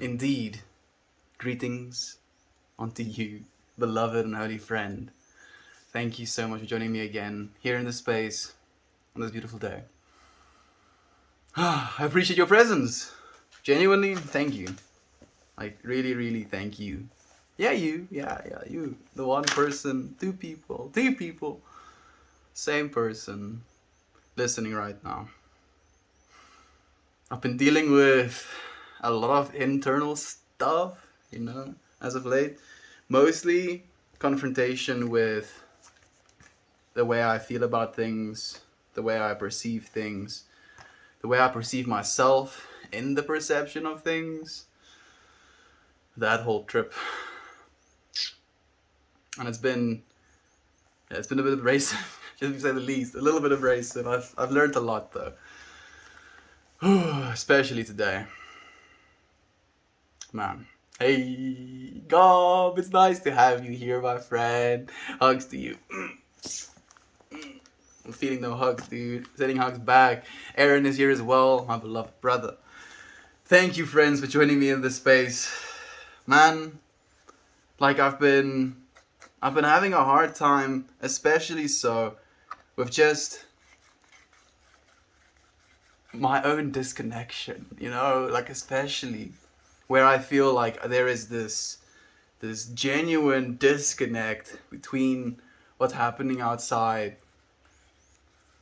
Indeed, greetings unto you, beloved and holy friend. Thank you so much for joining me again here in this space on this beautiful day. I appreciate your presence. Genuinely, thank you. Like, really, really thank you. Yeah, you. Yeah, you. The one person, two people, three people, same person listening right now. I've been dealing with a lot of internal stuff, as of late. Mostly confrontation with the way I feel about things, the way I perceive things, the way I perceive myself in the perception of things. That whole trip. And it's been a bit abrasive, just to say the least. A little bit abrasive. I've learned a lot though. Especially today. Man. Hey, Gob, it's nice to have you here, my friend. Hugs to you. I'm feeling no hugs, dude. Sending hugs back. Aaron is here as well, my beloved brother. Thank you, friends, for joining me in this space. Man, like I've been having a hard time, especially so, with just my own disconnection, like especially where I feel like there is this genuine disconnect between what's happening outside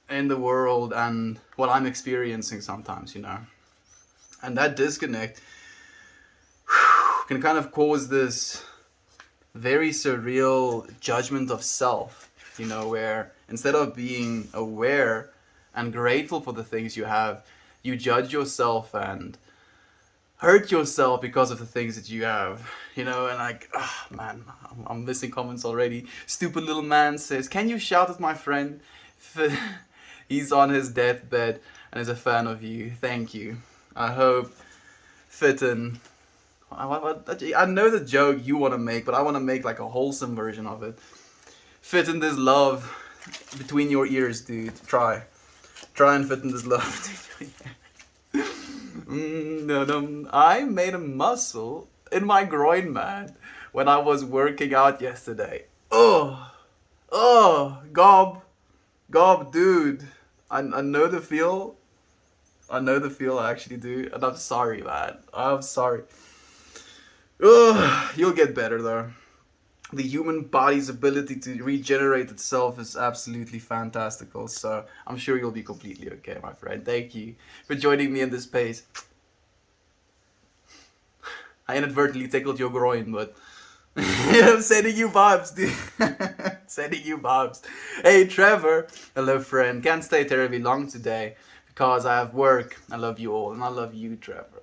in the world and what I'm experiencing sometimes, And that disconnect can kind of cause this very surreal judgment of self, where instead of being aware and grateful for the things you have, you judge yourself and hurt yourself because of the things that you have, and like, man, I'm missing comments already. Stupid little man says, "Can you shout at my friend? He's on his deathbed and is a fan of you. Thank you. I hope Fitten." I know the joke you want to make, but I want to make like a wholesome version of it. Fit in this love between your ears, dude. Try and fit in this love between your ears. I made a muscle in my groin, man, when I was working out yesterday. Oh, gob, dude. I know the feel. I know the feel, I actually do, and I'm sorry, man. I'm sorry. Ugh, you'll get better though. The human body's ability to regenerate itself is absolutely fantastical, so I'm sure you'll be completely okay, my friend. Thank you for joining me in this space. I inadvertently tickled your groin, but I'm sending you vibes, dude. Sending you vibes. Hey, Trevor. Hello, friend. Can't stay terribly long today because I have work. I love you all, and I love you, Trevor.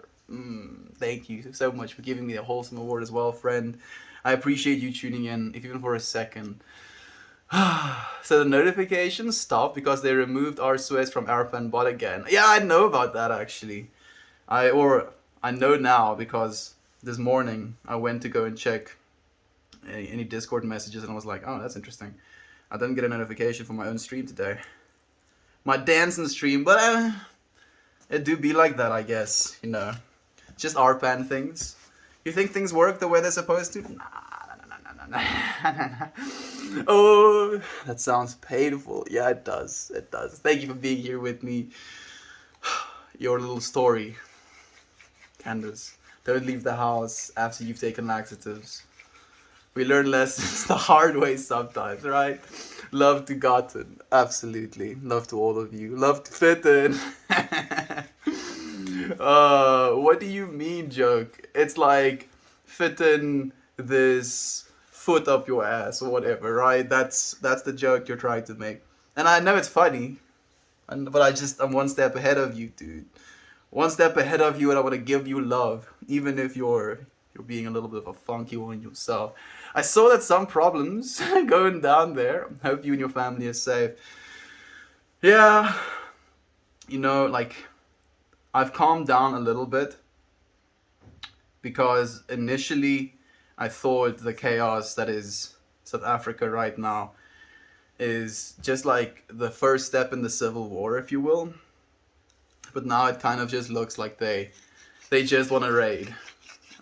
Thank you so much for giving me a wholesome award as well, friend. I appreciate you tuning in, if even for a second. So the notifications stopped because they removed our Suez from Arpan bot again. Yeah, I know about that actually. I know now because this morning I went to go and check any Discord messages and I was like, oh, that's interesting. I didn't get a notification for my own stream today. My dancing stream, but it do be like that, I guess, Just Arpan things. You think things work the way they're supposed to? Nah. Oh, that sounds painful. Yeah, it does. It does. Thank you for being here with me. Your little story, Candace. Don't leave the house after you've taken laxatives. We learn lessons the hard way sometimes, right? Love to Gotten. Absolutely. Love to all of you. Love to fit in. What do you mean, joke? It's like fit in this foot up your ass or whatever, right? That's the joke you're trying to make. And I know it's funny, but I'm one step ahead of you, dude. One step ahead of you, and I want to give you love, even if you're being a little bit of a funky one yourself. I saw that some problems going down there. Hope you and your family are safe. Yeah, like, I've calmed down a little bit because initially I thought the chaos that is South Africa right now is just like the first step in the civil war, if you will. But now it kind of just looks like they just want to raid.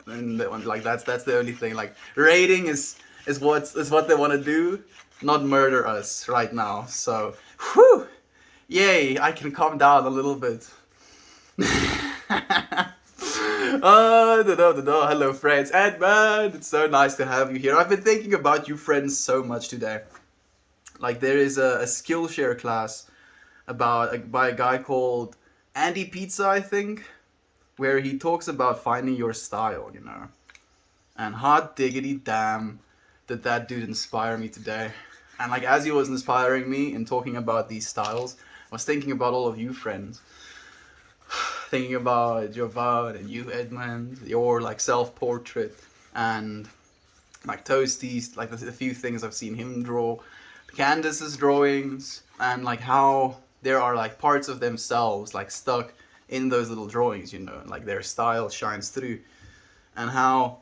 and like that's the only thing. Like rating is what they want to do, not murder us right now. So, whew, yay! I can calm down a little bit. Hello, friends. Edmund, it's so nice to have you here. I've been thinking about you, friends, so much today. Like there is a Skillshare class by a guy called Andy Pizza, I think, where he talks about finding your style, you know. And hot diggity damn, did that dude inspire me today. And like as he was inspiring me in talking about these styles, I was thinking about all of you friends. Thinking about Jovan and you, Edmund, your like self-portrait, and like Toasties, like the few things I've seen him draw, Candace's drawings, and like how there are like parts of themselves like stuck in those little drawings, you know, like their style shines through, and how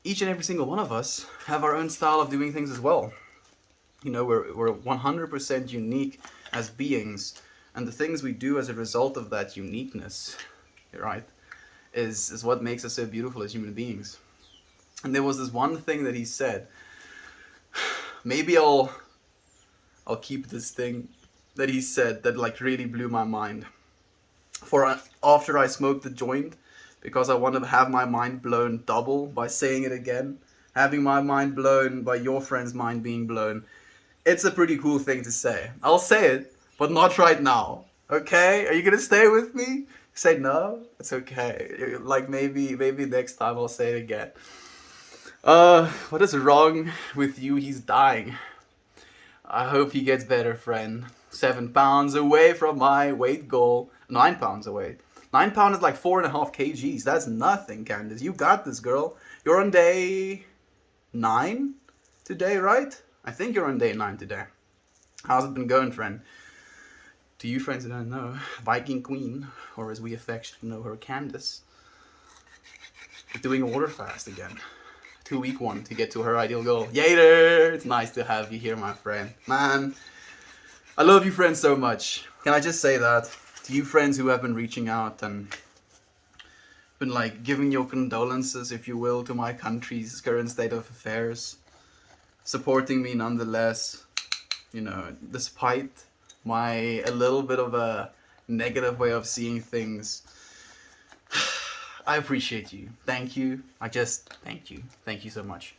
each and every single one of us have our own style of doing things as well. You know, we're 100% unique as beings, and the things we do as a result of that uniqueness, right, is what makes us so beautiful as human beings. And there was this one thing that he said. Maybe I'll keep this thing that he said that like really blew my mind. For after I smoked the joint, because I want to have my mind blown double by saying it again, having my mind blown by your friend's mind being blown. It's a pretty cool thing to say. I'll say it, but not right now. Okay? Are you gonna stay with me? Say no? It's okay. Like maybe next time I'll say it again. What is wrong with you? He's dying. I hope he gets better, friend. 7 pounds away from my weight goal. 9 pounds away. 9 pounds is like 4.5 kgs. That's nothing, Candace. You got this, girl. You're on day 9 today, right? I think you're on day 9 today. How's it been going, friend? To you friends that don't know, Viking Queen, or as we affectionately know her, Candace, is doing a water fast again. 2-week one to get to her ideal goal. Yater! It's nice to have you here, my friend. Man, I love you friends so much. Can I just say that? To you friends who have been reaching out and been like giving your condolences, if you will, to my country's current state of affairs. Supporting me nonetheless, you know, despite my a little bit of a negative way of seeing things. I appreciate you. Thank you. Thank you. Thank you so much.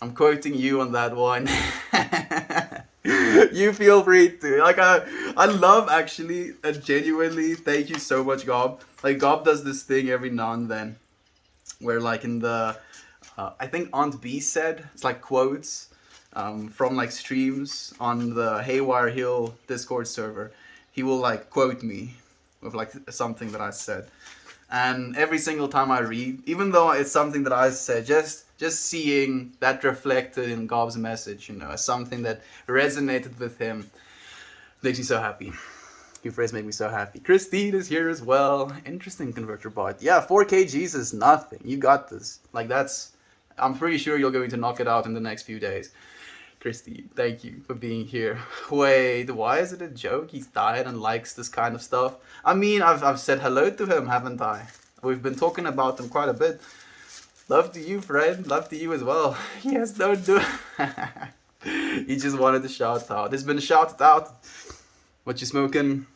I'm quoting you on that one. You feel free to. Like, I love actually, and genuinely, thank you so much, Gob. Like, Gob does this thing every now and then, where like in the, I think Aunt B said, it's like quotes from like streams on the Haywire Hill Discord server. He will like quote me with like something that I said. And every single time I read, even though it's something that I said, just seeing that reflected in Gob's message, you know, as something that resonated with him, makes me so happy. You phrase make me so happy. Christine is here as well. Interesting, Converter Bot. Yeah, 4 kgs is nothing. You got this. Like that's, I'm pretty sure you're going to knock it out in the next few days. Christine, thank you for being here. Wait, why is it a joke? He's died and likes this kind of stuff. I mean, I've said hello to him, haven't I? We've been talking about him quite a bit. Love to you, friend. Love to you as well. Yes, don't do it. He just wanted to shout out. It's been shouted out. What you smoking?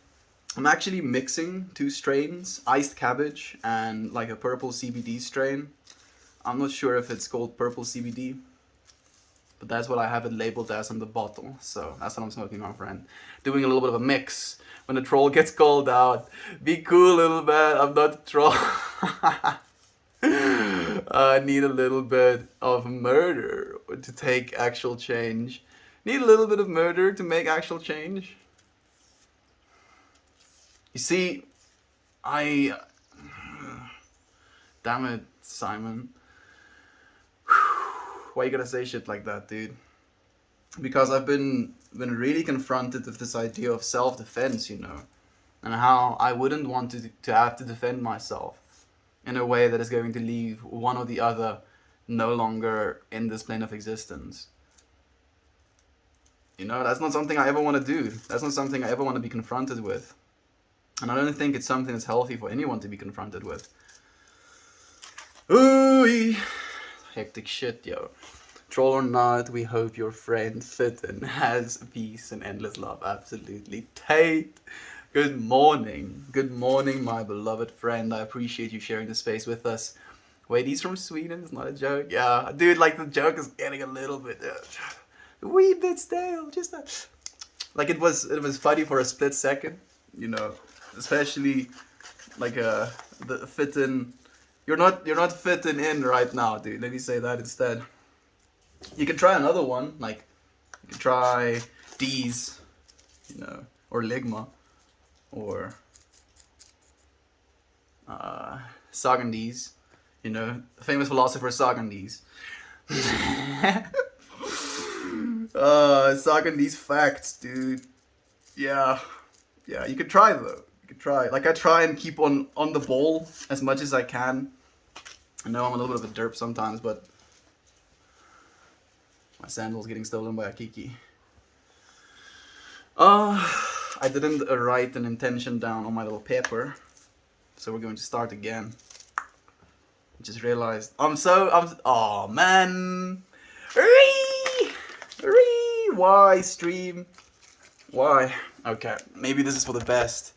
I'm actually mixing 2 strains, iced cabbage and like a purple CBD strain. I'm not sure if it's called purple CBD. But that's what I have it labeled as on the bottle. So that's what I'm smoking on, friend. Doing a little bit of a mix. When the troll gets called out. Be cool, little man. I'm not a troll. I need a little bit of murder to take actual change. Need a little bit of murder to make actual change. You see, damn it, Simon. Why you gotta say shit like that, dude? Because I've been really confronted with this idea of self-defense, you know, and how I wouldn't want to have to defend myself in a way that is going to leave one or the other no longer in this plane of existence. You know, that's not something I ever want to do. That's not something I ever want to be confronted with. And I don't think it's something that's healthy for anyone to be confronted with. Ooh, hectic shit, yo. Troll or not, we hope your friend Fitton has peace and endless love. Absolutely. Tate, good morning. Good morning, my beloved friend. I appreciate you sharing the space with us. Wait, he's from Sweden? It's not a joke? Yeah, dude, like the joke is getting a little bit, a wee bit stale. Just a, like it was funny for a split second, you know, especially like the Fitton. You're not fitting in right now, dude. Let me say that instead. You can try another one, like you can try D's, or Ligma, or Socrates, famous philosopher Socrates. Socrates facts, dude. Yeah, yeah. You could try though. You could try. Like I try and keep on the ball as much as I can. I know I'm a little bit of a derp sometimes, but my sandal's getting stolen by a Kiki. I didn't write an intention down on my little paper, so we're going to start again. Just realized oh man, why stream? Why? Okay, maybe this is for the best,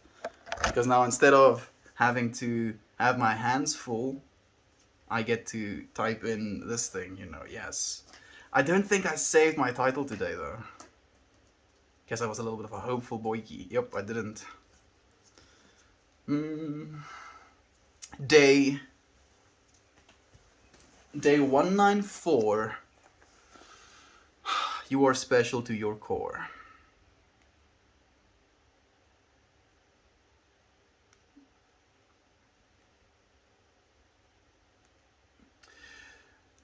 because now instead of having to have my hands full, I get to type in this thing, yes. I don't think I saved my title today though. Guess I was a little bit of a hopeful boyki. Yep, I didn't. Day 194. You are special to your core.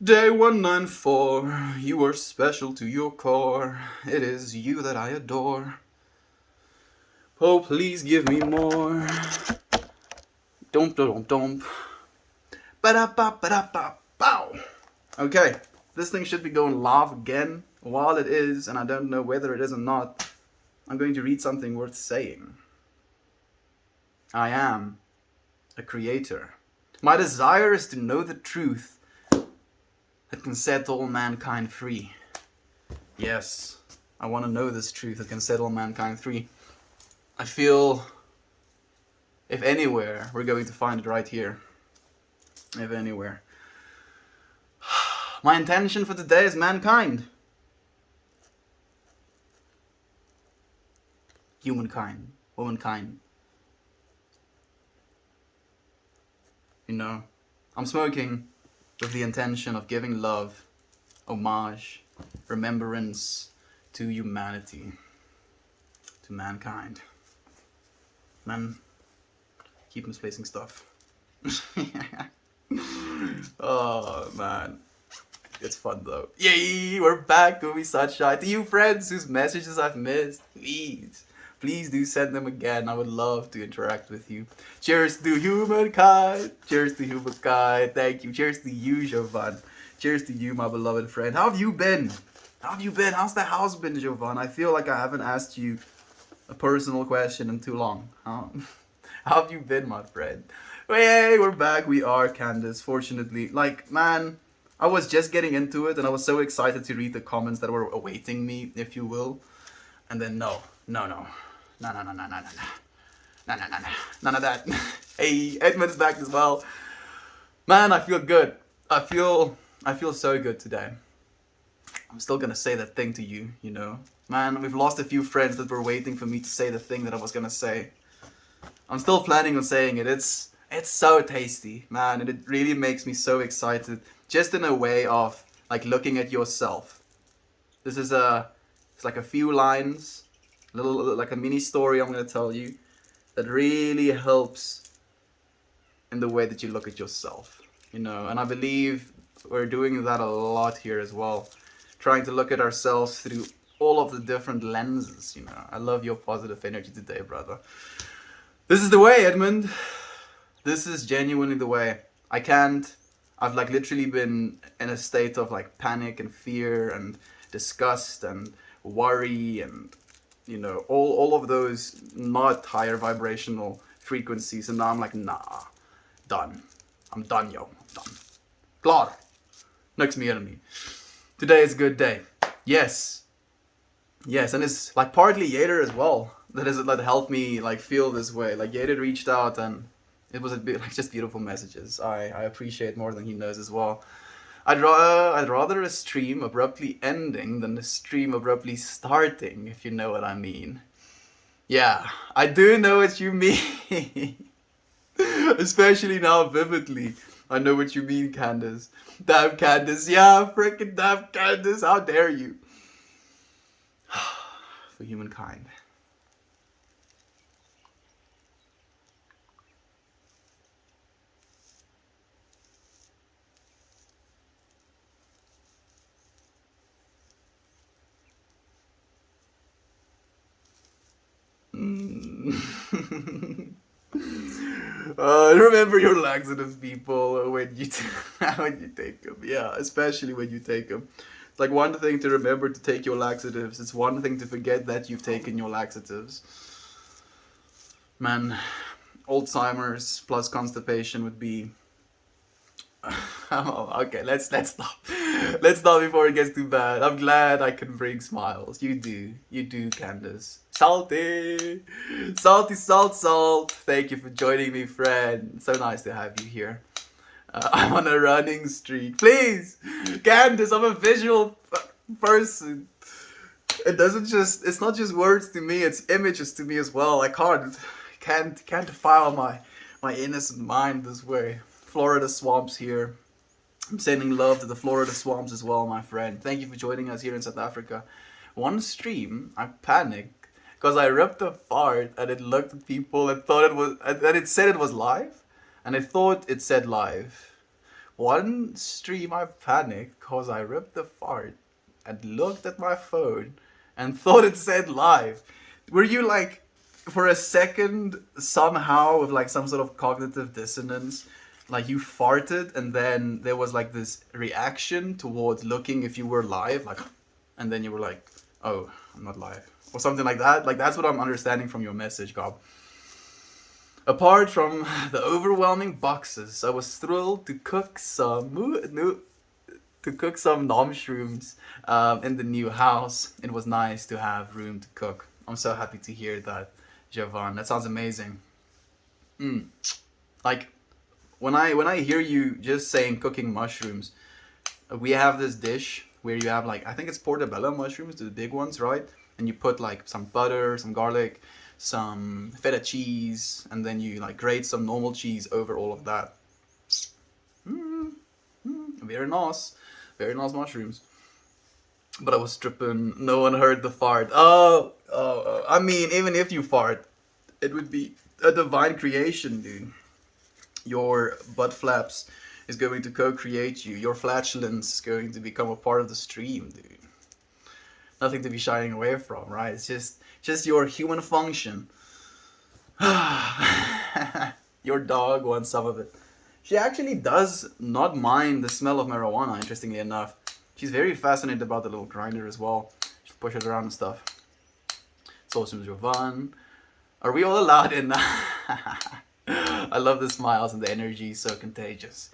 Day 194, you are special to your core. It is you that I adore. Oh, please give me more. Dump, dump, dump. Ba-da-ba-ba-da-ba-bow. Okay, this thing should be going live again. While it is, and I don't know whether it is or not, I'm going to read something worth saying. I am a creator. My desire is to know the truth that can set all mankind free. Yes, I want to know this truth that can set all mankind free. I feel, if anywhere, we're going to find it right here. If anywhere. My intention for today is mankind. Humankind. Womankind. I'm smoking with the intention of giving love, homage, remembrance to humanity, to mankind. Man, keep misplacing stuff. Oh man, it's fun though. Yay, we're back, Gooey Sunshine. To you friends whose messages I've missed, please do send them again. I would love to interact with you. Cheers to humankind. Cheers to humankind. Thank you. Cheers to you, Jovan. Cheers to you, my beloved friend. How have you been? How's the house been, Jovan? I feel like I haven't asked you a personal question in too long. How have you been, my friend? Hey, we're back. We are, Candace. Fortunately, man, I was just getting into it and I was so excited to read the comments that were awaiting me, if you will. And then no. None of that. Hey, Edmund's back as well. Man, I feel good. I feel so good today. I'm still gonna say that thing to you, Man, we've lost a few friends that were waiting for me to say the thing that I was gonna say. I'm still planning on saying it. It's so tasty, man, and it really makes me so excited. Just in a way of looking at yourself. This is it's like a few lines, a mini story I'm gonna tell you that really helps in the way that you look at yourself, and I believe we're doing that a lot here as well, trying to look at ourselves through all of the different lenses. I love your positive energy today, brother. This is the way, Edmund. This is genuinely the way. I've literally been in a state of panic and fear and disgust and worry and all of those not higher vibrational frequencies, and now I'm nah, done. I'm done, yo. I'm done. Klar. Niks meer nie. Today is a good day. Yes. Yes, and it's like partly Yader as well. That helped me like feel this way. Like Yader reached out and it was a bit like just beautiful messages. I appreciate more than he knows as well. I'd rather a stream abruptly ending than a stream abruptly starting, if you know what I mean. Yeah, I do know what you mean. Especially now vividly. I know what you mean, Candace. Damn Candace, yeah, freaking damn Candace, how dare you? For humankind. Remember your laxatives, people, when you when you take them. Yeah, especially when you take them. It's like one thing to remember to take your laxatives. It's one thing to forget that you've taken your laxatives. Man, Alzheimer's plus constipation would be. Oh, okay, let's stop. Let's stop before it gets too bad. I'm glad I can bring smiles. You do, Candace. Salty, salty, salt. Thank you for joining me, friend. So nice to have you here. I'm on a running streak. Please, Candace, I'm a visual person. It's not just words to me, it's images to me as well. I can't defile my innocent mind this way. Florida swamps here. I'm sending love to the Florida swamps as well, my friend. Thank you for joining us here in South Africa. One stream, I panicked because I ripped a fart and it looked at people and thought it said it was live, and I thought it said live. One stream, I panicked because I ripped the fart and looked at my phone and thought it said live. Were you like, for a second, somehow with like some sort of cognitive dissonance, like you farted and then there was like this reaction towards looking if you were live, like, and then you were like, oh, I'm not live, or something like that? Like, that's what I'm understanding from your message, Gob. Apart from the overwhelming boxes, I was thrilled to cook some nom shrooms in the new house. It was nice to have room to cook. I'm so happy to hear that, Javan. That sounds amazing. Like, when I hear you just saying cooking mushrooms, we have this dish where you have like, I think it's portobello mushrooms, the big ones, right? And you put like some butter, some garlic, some feta cheese, and then you like grate some normal cheese over all of that. Very nice mushrooms. But I was tripping. No one heard the fart. I mean, even if you fart, it would be a divine creation, dude. Your butt flaps is going to co-create you. Your flatulence is going to become a part of the stream, dude. Nothing to be shying away from, right? It's just your human function. Your dog wants some of it. She actually does not mind the smell of marijuana, interestingly enough. She's very fascinated about the little grinder as well. She'll push it around and stuff. It's awesome, Jovan. Are we all allowed in? I love the smiles and the energy, so contagious.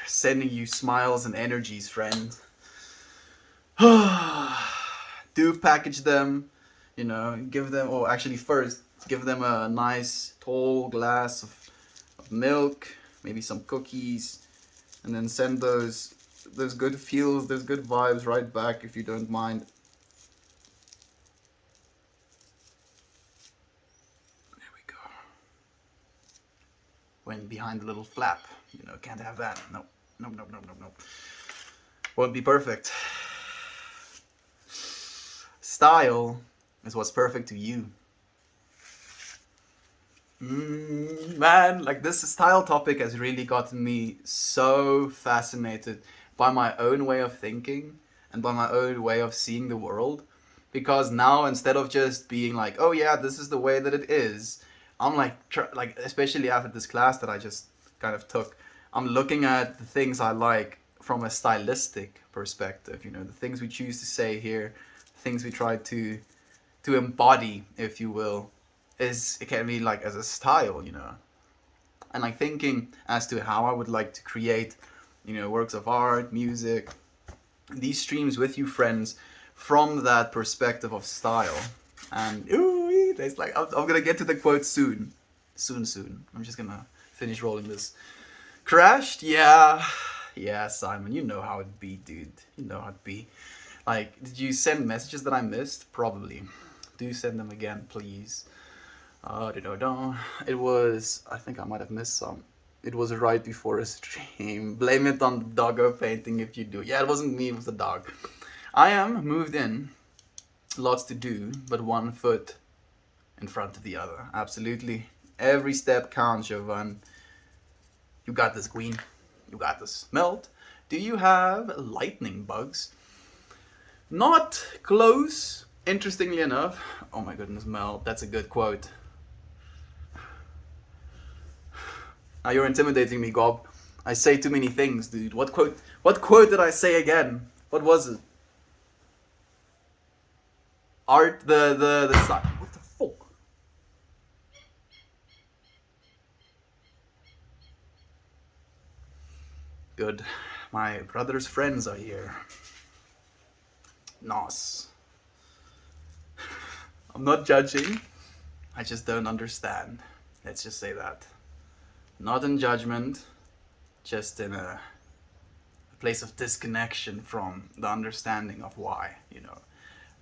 Sending you smiles and energies, friend. Do package them, give them, or actually first, give them a nice tall glass of milk, maybe some cookies, and then send those good feels, those good vibes right back, if you don't mind. There we go. Went behind the little flap, can't have that. No. Won't be perfect. Style is what's perfect to you. Man, like, this style topic has really gotten me so fascinated by my own way of thinking and by my own way of seeing the world. Because now, instead of just being like, oh yeah, this is the way that it is, I'm like, especially after this class that I just kind of took, I'm looking at the things I like from a stylistic perspective. The things we choose to say here, things we try to embody, if you will, it can be like as a style, and like thinking as to how I would like to create, works of art, music, these streams with you friends from that perspective of style. And ooh, there's like I'm gonna get to the quote soon. Soon. I'm just gonna finish rolling this. Crashed? Yeah, Simon. You know how it be, dude. You know how it be. Like, did you send messages that I missed? Probably. Do send them again, please. It was. I think I might have missed some. It was right before a stream. Blame it on the doggo painting if you do. Yeah, it wasn't me. It was the dog. I am moved in. Lots to do, but one foot in front of the other. Absolutely. Every step counts, Jovan. You got this, queen. You got this. Melt, do you have lightning bugs? Not close, interestingly enough. Oh my goodness, Mel, that's a good quote. Now you're intimidating me, Gob. I say too many things, dude. What quote did I say again? What was it? Art, the sign. What the fuck? Good. My brother's friends are here. Nos. I'm not judging. I just don't understand. Let's just say that. Not in judgment, just in a place of disconnection from the understanding of why,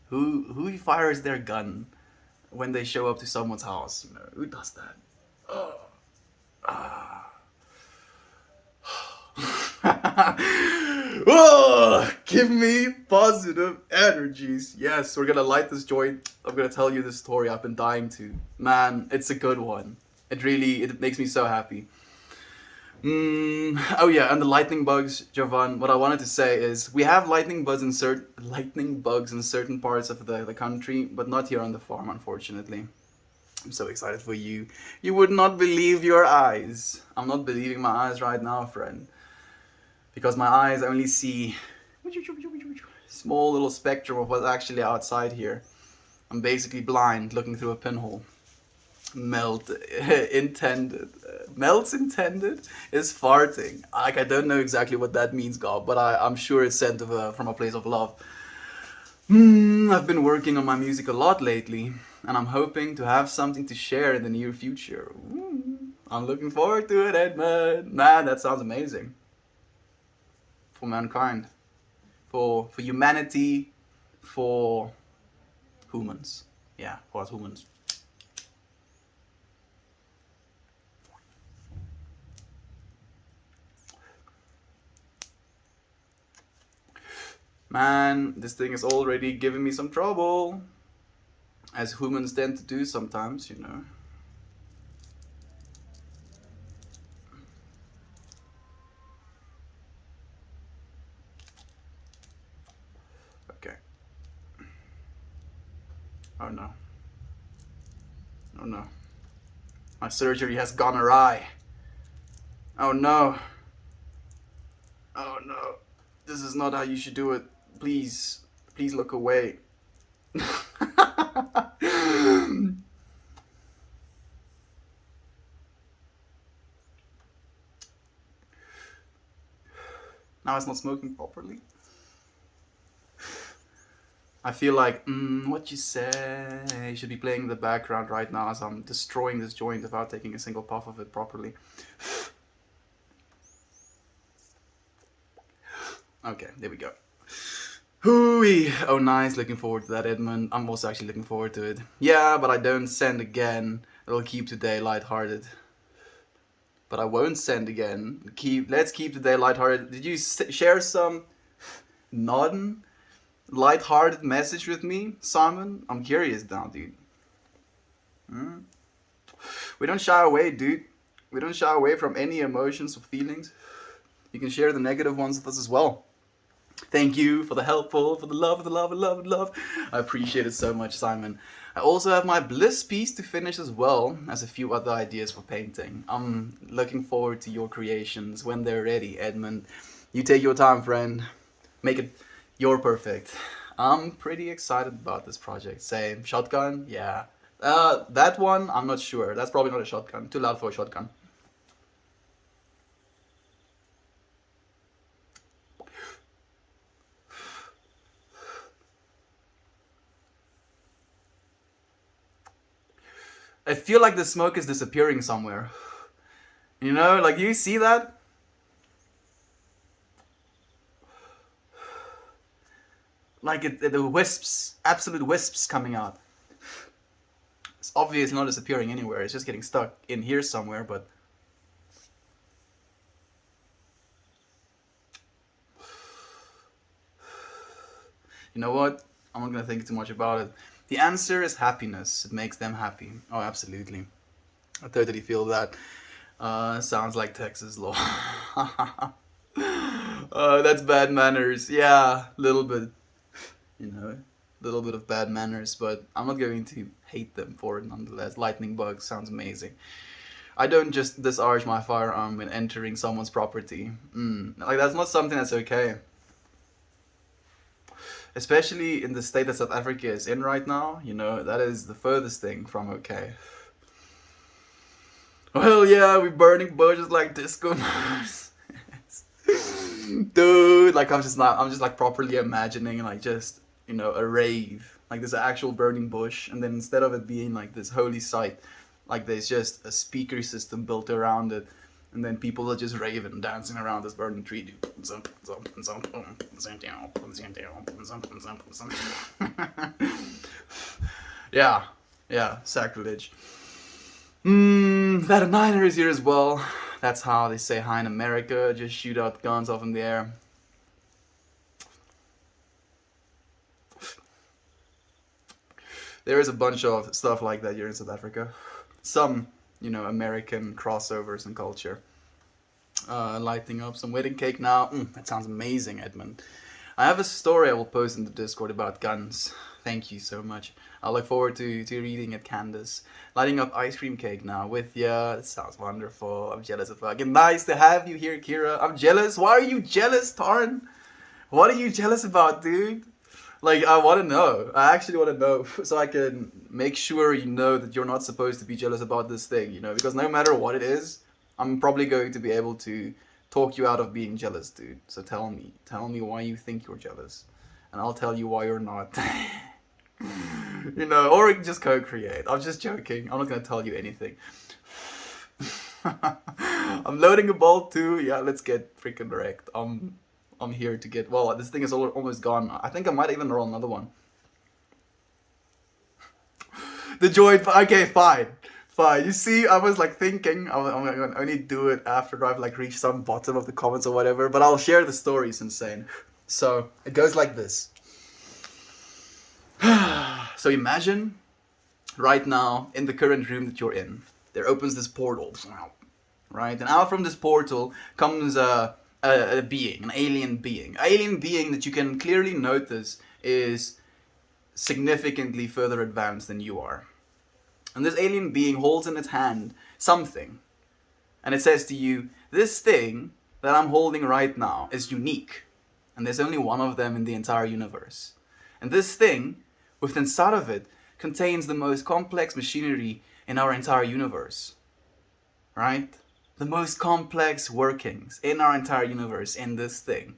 Who fires their gun when they show up to someone's house? Who does that? Oh. Oh, give me positive energies. Yes, we're gonna light this joint. I'm gonna tell you this story I've been dying to. Man, it's a good one. It makes me so happy. Oh yeah, and the lightning bugs, Jovan. What I wanted to say is we have lightning bugs in certain parts of the country, but not here on the farm, unfortunately. I'm so excited for you. You would not believe your eyes. I'm not believing my eyes right now, friend. Because my eyes only see small little spectrum of what's actually outside here. I'm basically blind looking through a pinhole. Melt's intended is farting. Like, I don't know exactly what that means, God, but I'm sure it's sent from a place of love. I've been working on my music a lot lately, and I'm hoping to have something to share in the near future. I'm looking forward to it, Edmund. Man, that sounds amazing. For mankind, for humanity, for humans. Yeah, for us humans. Man, this thing is already giving me some trouble, as humans tend to do sometimes, Okay. Oh no. Oh no. My surgery has gone awry. Oh no. Oh no. This is not how you should do it. Please look away. Now it's not smoking properly. I feel like, what you say should be playing in the background right now as I'm destroying this joint without taking a single puff of it properly. Okay, there we go. Hooey! Oh, nice. Looking forward to that, Edmund. I'm also actually looking forward to it. Yeah, but I don't send again. It'll keep today lighthearted. But I won't send again. Let's keep today lighthearted. Did you share some lighthearted message with me, Simon? I'm curious now, dude. We don't shy away, dude. We don't shy away from any emotions or feelings. You can share the negative ones with us as well. Thank you for the helpful, for the love. I appreciate it so much, Simon. I also have my bliss piece to finish as well as a few other ideas for painting. I'm looking forward to your creations when they're ready, Edmund. You take your time, friend. Make it your perfect. I'm pretty excited about this project. Same. Shotgun? Yeah. That one, I'm not sure. That's probably not a shotgun. Too loud for a shotgun. I feel like the smoke is disappearing somewhere. You know, like you see that? Like the wisps, absolute wisps coming out. It's obvious not disappearing anywhere. It's just getting stuck in here somewhere, but you know what? I'm not gonna think too much about it. The answer is happiness. It makes them happy. Oh, absolutely. I totally feel that. Sounds like Texas law. That's bad manners. Yeah, little bit. You know, little bit of bad manners, but I'm not going to hate them for it nonetheless. Lightning bug sounds amazing. I don't just discharge my firearm when entering someone's property. Like that's not something that's okay. Especially in the state that South Africa is in right now, you know, that is the furthest thing from okay. Well, yeah, we're burning bushes like disco balls. Dude, like I'm just like properly imagining like just, you know, a rave. Like there's an actual burning bush, and then instead of it being like this holy site, like there's just a speaker system built around it, and then people are just raving, dancing around this burning tree. Yeah, yeah, sacrilege. That a niner is here as well. That's how they say hi in America. Just shoot out guns off in the air. There is a bunch of stuff like that here in South Africa. Some, you know, American crossovers in culture. Lighting up some wedding cake now. That sounds amazing, Edmund. I have a story I will post in the Discord about guns. Thank you so much. I look forward to reading it, Candace. Lighting up ice cream cake now with ya. That sounds wonderful. I'm jealous of fucking nice to have you here, Kira. I'm jealous. Why are you jealous, Tarn? What are you jealous about, dude? Like, I want to know. I actually want to know so I can make sure you know that you're not supposed to be jealous about this thing, you know? Because no matter what it is, I'm probably going to be able to talk you out of being jealous, dude. So tell me why you think you're jealous, and I'll tell you why you're not. You know, or we can just co-create. I'm just joking. I'm not gonna tell you anything. I'm loading a bolt too. Yeah, let's get freaking wrecked. I'm here to get. Well, this thing is almost gone. I think I might even roll another one. The joy. Okay, fine. Fine. You see, I was like thinking I'm gonna only do it after I've like reached some bottom of the comments or whatever. But I'll share the story. It's insane. So it goes like this. So imagine right now in the current room that you're in, there opens this portal, right? And out from this portal comes a being, an alien being that you can clearly notice is significantly further advanced than you are. And this alien being holds in its hand something, and it says to you, this thing that I'm holding right now is unique, and there's only one of them in the entire universe. And this thing, within inside of it, contains the most complex machinery in our entire universe. Right? The most complex workings in our entire universe in this thing.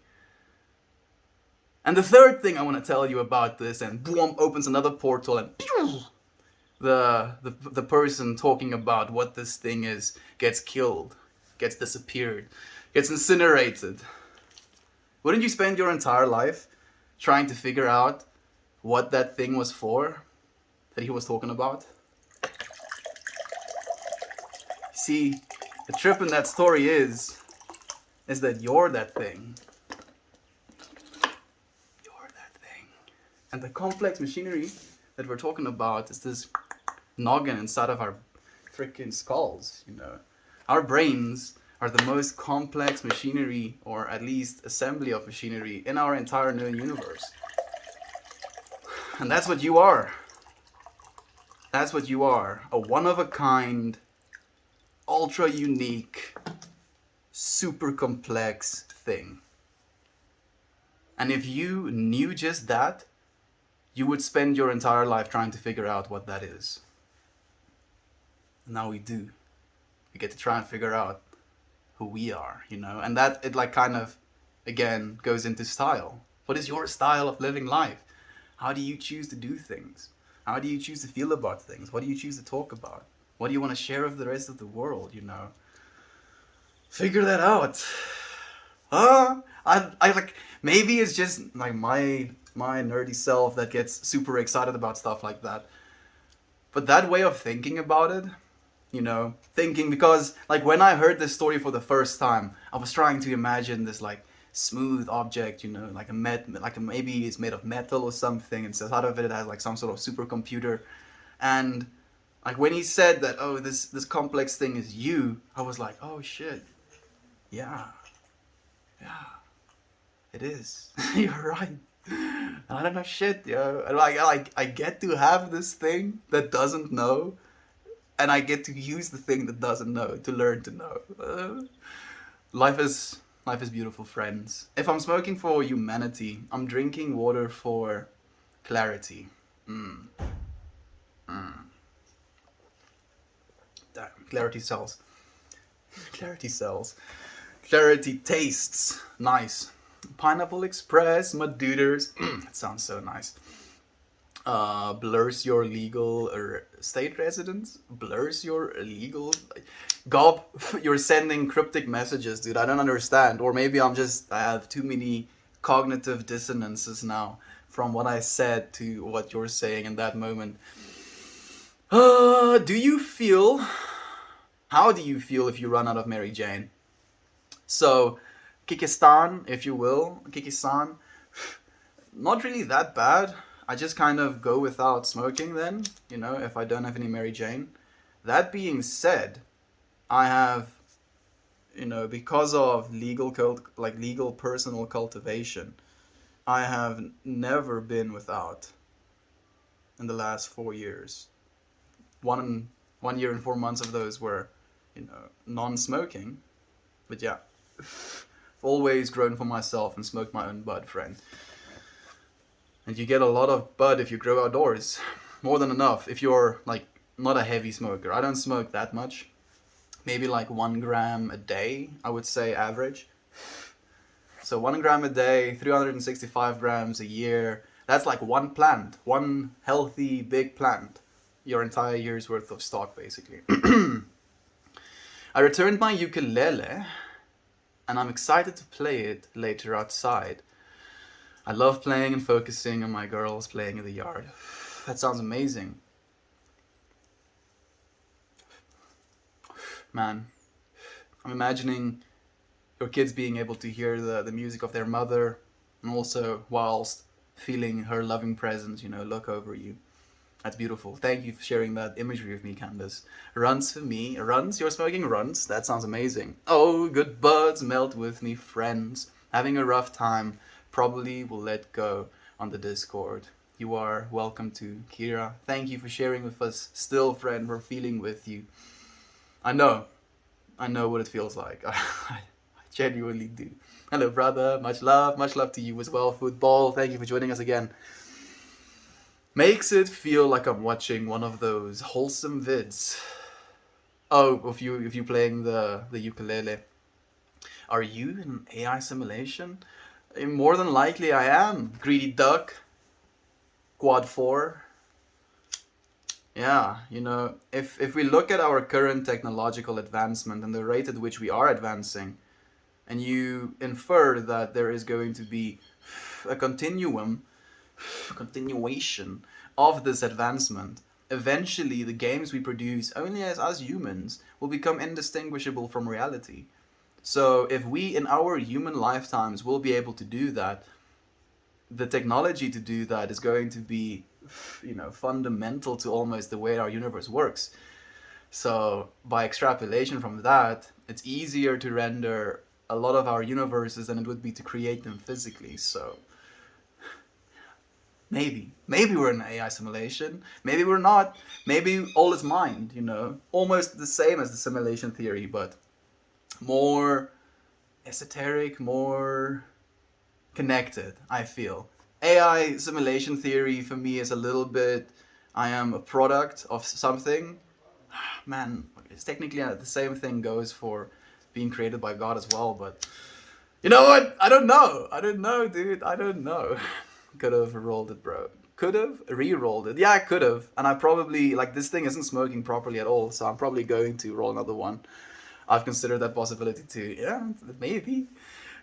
And the third thing I want to tell you about this, and boom, opens another portal, and pew, the person talking about what this thing is gets killed, gets disappeared, gets incinerated. Wouldn't you spend your entire life trying to figure out what that thing was for that he was talking about? See, the trip in that story is that you're that thing. You're that thing. And the complex machinery that we're talking about is this noggin inside of our freaking skulls, you know. Our brains are the most complex machinery, or at least assembly of machinery, in our entire known universe. And that's what you are. That's what you are. A one-of-a-kind, ultra unique, super complex thing. And if you knew just that, you would spend your entire life trying to figure out what that is. And now we do. We get to try and figure out who we are, you know? And that, it like kind of, again, goes into style. What is your style of living life? How do you choose to do things? How do you choose to feel about things? What do you choose to talk about? What do you want to share with the rest of the world, you know? Figure that out. I like, maybe it's just like my nerdy self that gets super excited about stuff like that. But that way of thinking about it, you know, thinking, because like when I heard this story for the first time, I was trying to imagine this like smooth object, you know, like maybe it's made of metal or something, and so out of it has like some sort of supercomputer. And like when he said that, oh, this complex thing is you, I was like, oh shit, yeah, yeah, it is. You're right. And I don't know shit, yo. And I get to have this thing that doesn't know, and I get to use the thing that doesn't know to learn to know. Life is life is beautiful, friends. If I'm smoking for humanity, I'm drinking water for clarity. Mm. Damn, clarity sells. Clarity sells. Clarity tastes nice. Pineapple Express, my duders. That sounds so nice. Blurs your legal state residence. Blurs your legal. Gob, you're sending cryptic messages, dude. I don't understand. Or maybe I have too many cognitive dissonances now from what I said to what you're saying in that moment. Do you feel. How do you feel if you run out of Mary Jane? So, Kikistan, if you will, Kikistan, not really that bad. I just kind of go without smoking then, you know, if I don't have any Mary Jane. That being said, I have, you know, because of legal personal cultivation, I have never been without in the last 4 years. One year and 4 months of those were, you know, non-smoking. But yeah, I've always grown for myself and smoked my own bud, friend. And you get a lot of bud if you grow outdoors. More than enough if you're like not a heavy smoker. I don't smoke that much. Maybe like 1 gram a day, I would say average. So 1 gram a day, 365 grams a year. That's like one plant, one healthy big plant. Your entire year's worth of stock, basically. I returned my ukulele, and I'm excited to play it later outside. I love playing and focusing on my girls playing in the yard. That sounds amazing. Man, I'm imagining your kids being able to hear the music of their mother, and also whilst feeling her loving presence, you know, look over you. That's beautiful. Thank you for sharing that imagery with me, Candace. Runs for me. Runs? You're smoking runs? That sounds amazing. Oh, good buds melt with me, friends. Having a rough time. Probably will let go on the Discord. You are welcome to Kira. Thank you for sharing with us. Still, friend, we're feeling with you. I know what it feels like. I genuinely do. Hello, brother. Much love to you as well. Football. Thank you for joining us again. Makes it feel like I'm watching one of those wholesome vids. Oh, if you playing the ukulele. Are you in AI simulation? More than likely I am. Greedy duck. Quad 4. Yeah, you know, if we look at our current technological advancement and the rate at which we are advancing, and you infer that there is going to be a continuation of this advancement, eventually the games we produce only as humans will become indistinguishable from reality. So if we in our human lifetimes will be able to do that, the technology to do that is going to be, you know, fundamental to almost the way our universe works. So by extrapolation from that, it's easier to render a lot of our universes than it would be to create them physically. So maybe we're in an AI simulation. Maybe we're not. Maybe all is mind, you know, almost the same as the simulation theory, but more esoteric, more connected, I feel. AI simulation theory for me is a little bit, I am a product of something. Man, it's technically the same thing goes for being created by God as well, but you know what? I don't know, dude. I don't know. Could have rolled it, bro. could have re-rolled it. Yeah, I could have, and I probably like this thing isn't smoking properly at all, so I'm probably going to roll another one. I've considered that possibility too. Yeah, maybe.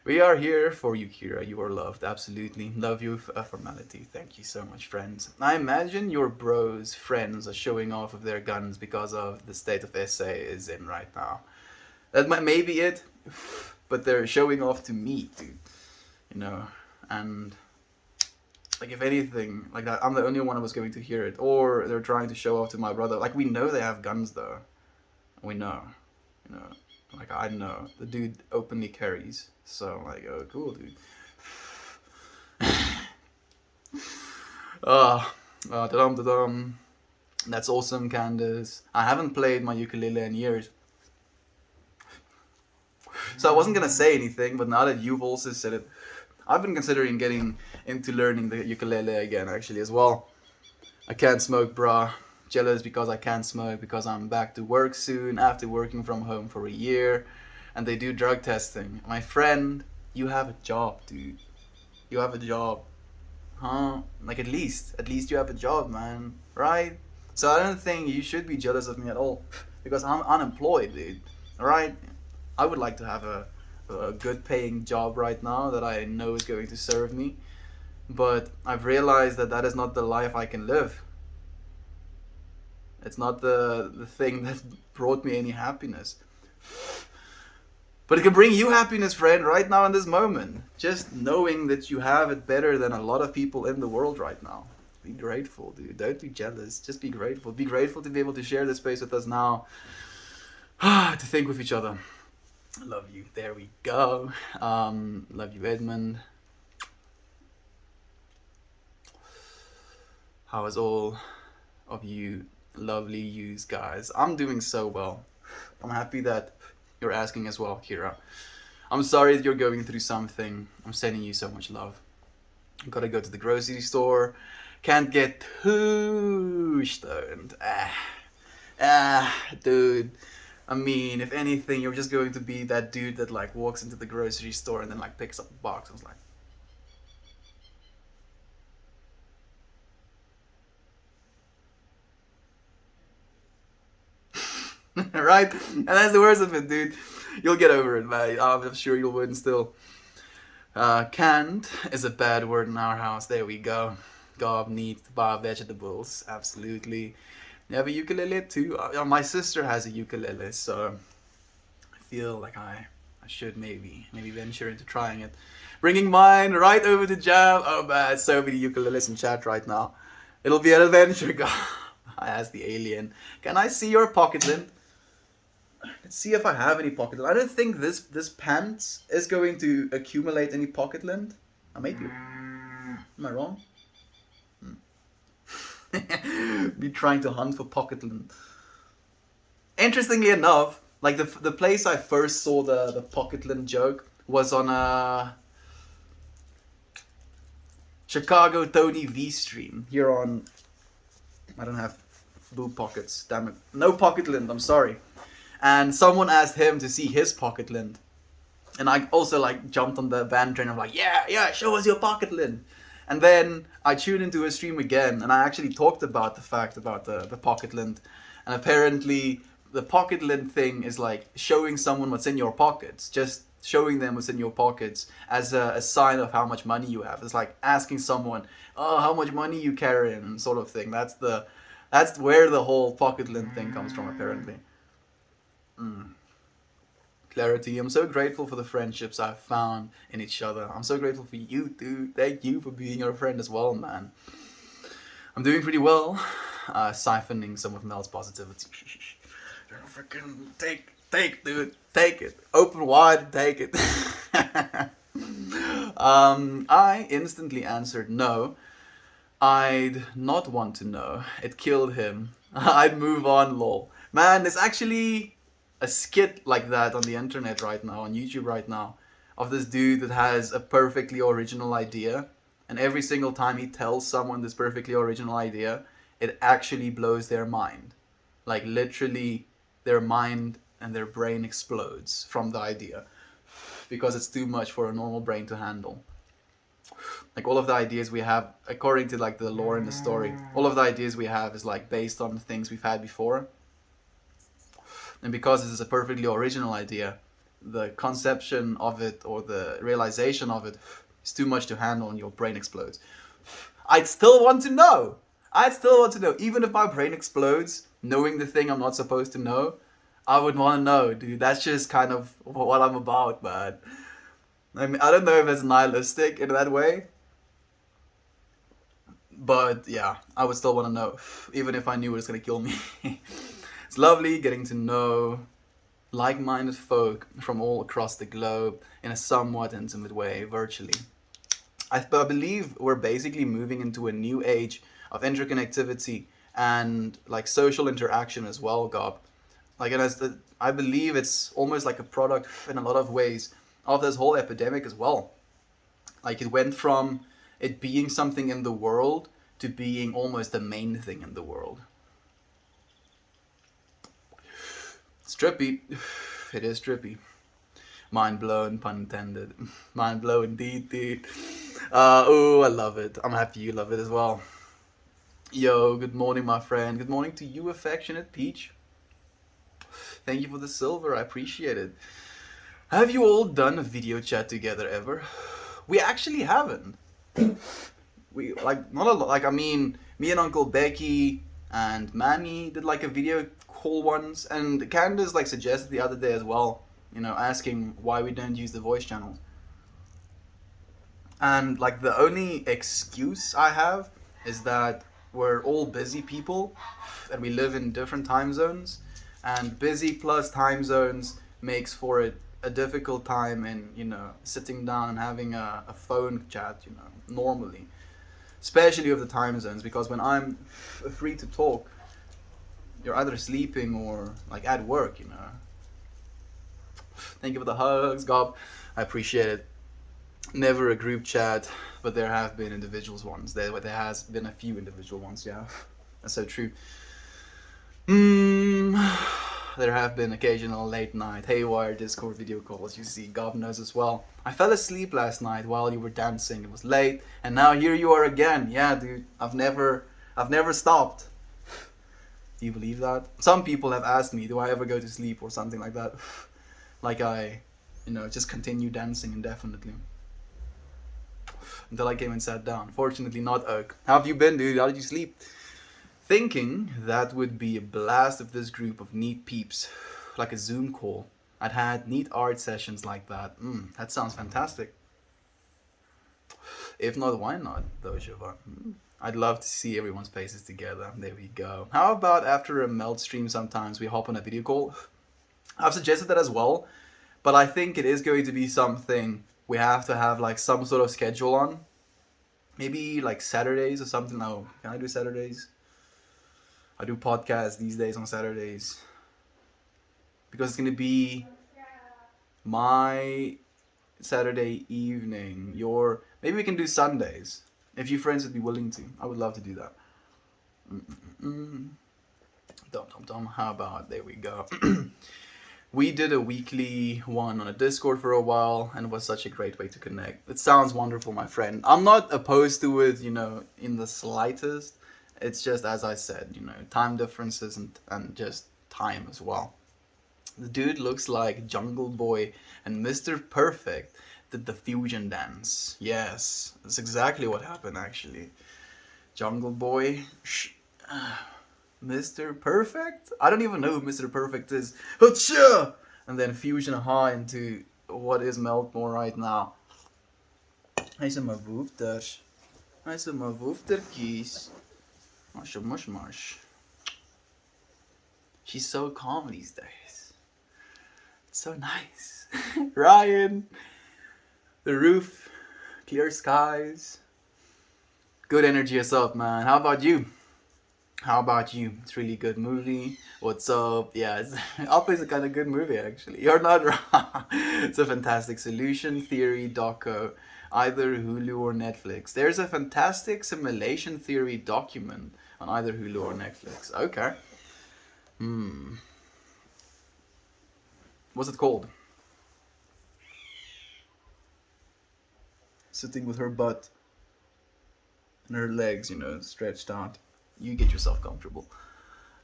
We are here for you, Kira. You are loved. Absolutely. Love you, formality. Thank you so much, friends. I imagine your bros, friends, are showing off of their guns because of the state of SA is in right now. That might maybe it, but they're showing off to me, too. You know, and like if anything, like that, I'm the only one who was going to hear it. Or they're trying to show off to my brother. Like we know they have guns, though. We know, you know. Like I know the dude openly carries, so I'm like, oh, cool, dude. Da-dum. That's awesome, Candace. I haven't played my ukulele in years, so I wasn't gonna say anything. But now that you've also said it, I've been considering getting into learning the ukulele again, actually, as well. I can't smoke, brah. Jealous because I can't smoke because I'm back to work soon after working from home for a year and they do drug testing. My friend, you have a job, dude. You have a job. Huh? Like at least you have a job, man. Right? So I don't think you should be jealous of me at all because I'm unemployed, dude. Alright? I would like to have a good paying job right now that I know is going to serve me. But I've realized that that is not the life I can live. It's not the thing that brought me any happiness. But it can bring you happiness, friend, right now in this moment. Just knowing that you have it better than a lot of people in the world right now. Be grateful, dude. Don't be jealous. Just be grateful. Be grateful to be able to share this space with us now. To think with each other. Love you. There we go. Love you, Edmund. How is all of you lovely yous, guys? I'm doing so well. I'm happy that you're asking as well, Kira. I'm sorry that you're going through something. I'm sending you so much love. Gotta go to the grocery store. Can't get too stoned. Dude. I mean, if anything, you're just going to be that dude that like walks into the grocery store and then like picks up a box. I was like, right? And that's the worst of it, dude. You'll get over it, man. I'm sure you'll win still. Can't is a bad word in our house. There we go. Gob needs to buy vegetables. Absolutely. You have a ukulele too? My sister has a ukulele, so I feel like I should maybe venture into trying it. Bringing mine right over to Jam. Oh man, so many ukuleles in chat right now. It'll be an adventure, God. I asked the alien, can I see your pocket lint? Let's see if I have any pocket lint. I don't think this pants is going to accumulate any pocket lint. I may be. Am I wrong? Be trying to hunt for pocket lint. Interestingly enough, like the place I first saw the pocket lint joke was on a Chicago Tony V stream here on. I don't have boob pockets. Damn it, no pocket lint. I'm sorry. And someone asked him to see his pocket lint, and I also like jumped on the bandwagon. I'm like, yeah, show us your pocket lint. And then I tuned into his stream again, and I actually talked about the fact about the pocket lint. And apparently, the pocket lint thing is like showing someone what's in your pockets, just showing them what's in your pockets as a sign of how much money you have. It's like asking someone, oh, how much money you carry, and sort of thing. That's where the whole pocket lint thing comes from, apparently. Clarity. I'm so grateful for the friendships I've found in each other. I'm so grateful for you, dude. Thank you for being your friend as well, man. I'm doing pretty well. Siphoning some of Mel's positivity. Freaking take, dude. Take it. Open wide and take it. I instantly answered no. I'd not want to know. It killed him. I'd move on, lol. Man, there's actually a skit like that on the internet right now, on YouTube right now, of this dude that has a perfectly original idea, and every single time he tells someone this perfectly original idea, it actually blows their mind. Like literally, their mind and their brain explodes from the idea because it's too much for a normal brain to handle. Like all of the ideas we have, according to like the lore in the story, all of the ideas we have is like based on the things we've had before. And because this is a perfectly original idea, the conception of it or the realization of it is too much to handle and your brain explodes. I'd still want to know. I'd still want to know. Even if my brain explodes, knowing the thing I'm not supposed to know, I would want to know, dude. That's just kind of what I'm about, man. I mean, I don't know if it's nihilistic in that way, but yeah, I would still want to know, even if I knew it was gonna kill me. It's lovely getting to know like-minded folk from all across the globe in a somewhat intimate way, virtually. I believe we're basically moving into a new age of interconnectivity and like social interaction as well, Gob. Like, and I believe it's almost like a product in a lot of ways of this whole epidemic as well. Like it went from it being something in the world to being almost the main thing in the world. It's trippy. It is trippy. Mind blown, pun intended. Mind blown indeed, dude. Oh, I love it. I'm happy you love it as well. Yo, good morning, my friend. Good morning to you, affectionate Peach. Thank you for the silver. I appreciate it. Have you all done a video chat together ever? We actually haven't. We like not a lot. Like I mean, me and Uncle Becky and Manny did like a video call once, and Candace like suggested the other day as well. You know, asking why we don't use the voice channels. And like the only excuse I have is that we're all busy people and we live in different time zones, and busy plus time zones makes for it a difficult time in, you know, sitting down and having a phone chat, you know, normally. Especially with the time zones, because when I'm free to talk, you're either sleeping or like at work, you know. Thank you for the hugs, Gob. I appreciate it. Never a group chat, but there have been individuals ones. There has been a few individual ones, yeah. That's so true. There have been occasional late night haywire Discord video calls. You see, God knows as well. I fell asleep last night while you were dancing. It was late, and now here you are again. Yeah, dude, I've never stopped. Do you believe that? Some people have asked me, do I ever go to sleep or something like that? Like I, you know, just continue dancing indefinitely. Until I came and sat down. Fortunately not Oak. How have you been, dude? How did you sleep? Thinking that would be a blast of this group of neat peeps. Like a Zoom call. I'd had neat art sessions like that. That sounds fantastic. If not, why not, though, Shiva? I'd love to see everyone's faces together. There we go. How about after a melt stream sometimes we hop on a video call? I've suggested that as well, but I think it is going to be something we have to have like some sort of schedule on. Maybe like Saturdays or something. No, can I do Saturdays? I do podcasts these days on Saturdays. Because it's going to be my Saturday evening. Maybe we can do Sundays. If you friends would be willing to. I would love to do that. Dum. How about, there we go. We did a weekly one on a Discord for a while, and it was such a great way to connect. It sounds wonderful, my friend. I'm not opposed to it, you know, in the slightest. It's just, as I said, you know, time differences and just time as well. The dude looks like Jungle Boy and Mr. Perfect did the fusion dance. Yes, that's exactly what happened, actually. Jungle Boy... Mr. Perfect? I don't even know who Mr. Perfect is. Hacha! And then fusion high into what is Meltmore right now. Hij is maar woefter. Hij is maar woefterkies. Mush. She's so calm these days. It's so nice. Ryan. The roof. Clear skies. Good energy yourself, man. How about you? It's really good movie. What's up? Yeah, Up is a kind of good movie, actually. You're not wrong. It's a fantastic solution theory doco, either Hulu or Netflix. There's a fantastic simulation theory document on either Hulu or Netflix. Okay. What's it called? sitting with her butt and her legs, stretched out. You get yourself comfortable.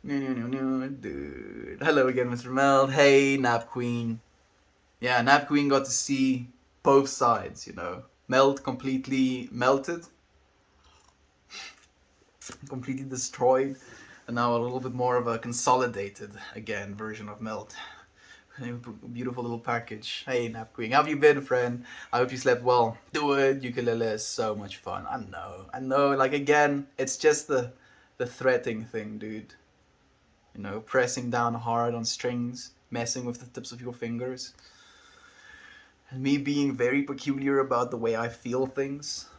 Dude. Hello again, Mr. Meld. Hey, Nap Queen. Yeah, Nap Queen got to see both sides, Meld completely melted, completely destroyed, and now a little bit more of a consolidated, again, version of Meld. Beautiful little package. Hey, Nap Queen, how have you been, friend? I hope you slept well. Do it. Ukulele is so much fun. I know. Like, again, it's just the threading thing, dude. Pressing down hard on strings, messing with the tips of your fingers. And me being very peculiar about the way I feel things.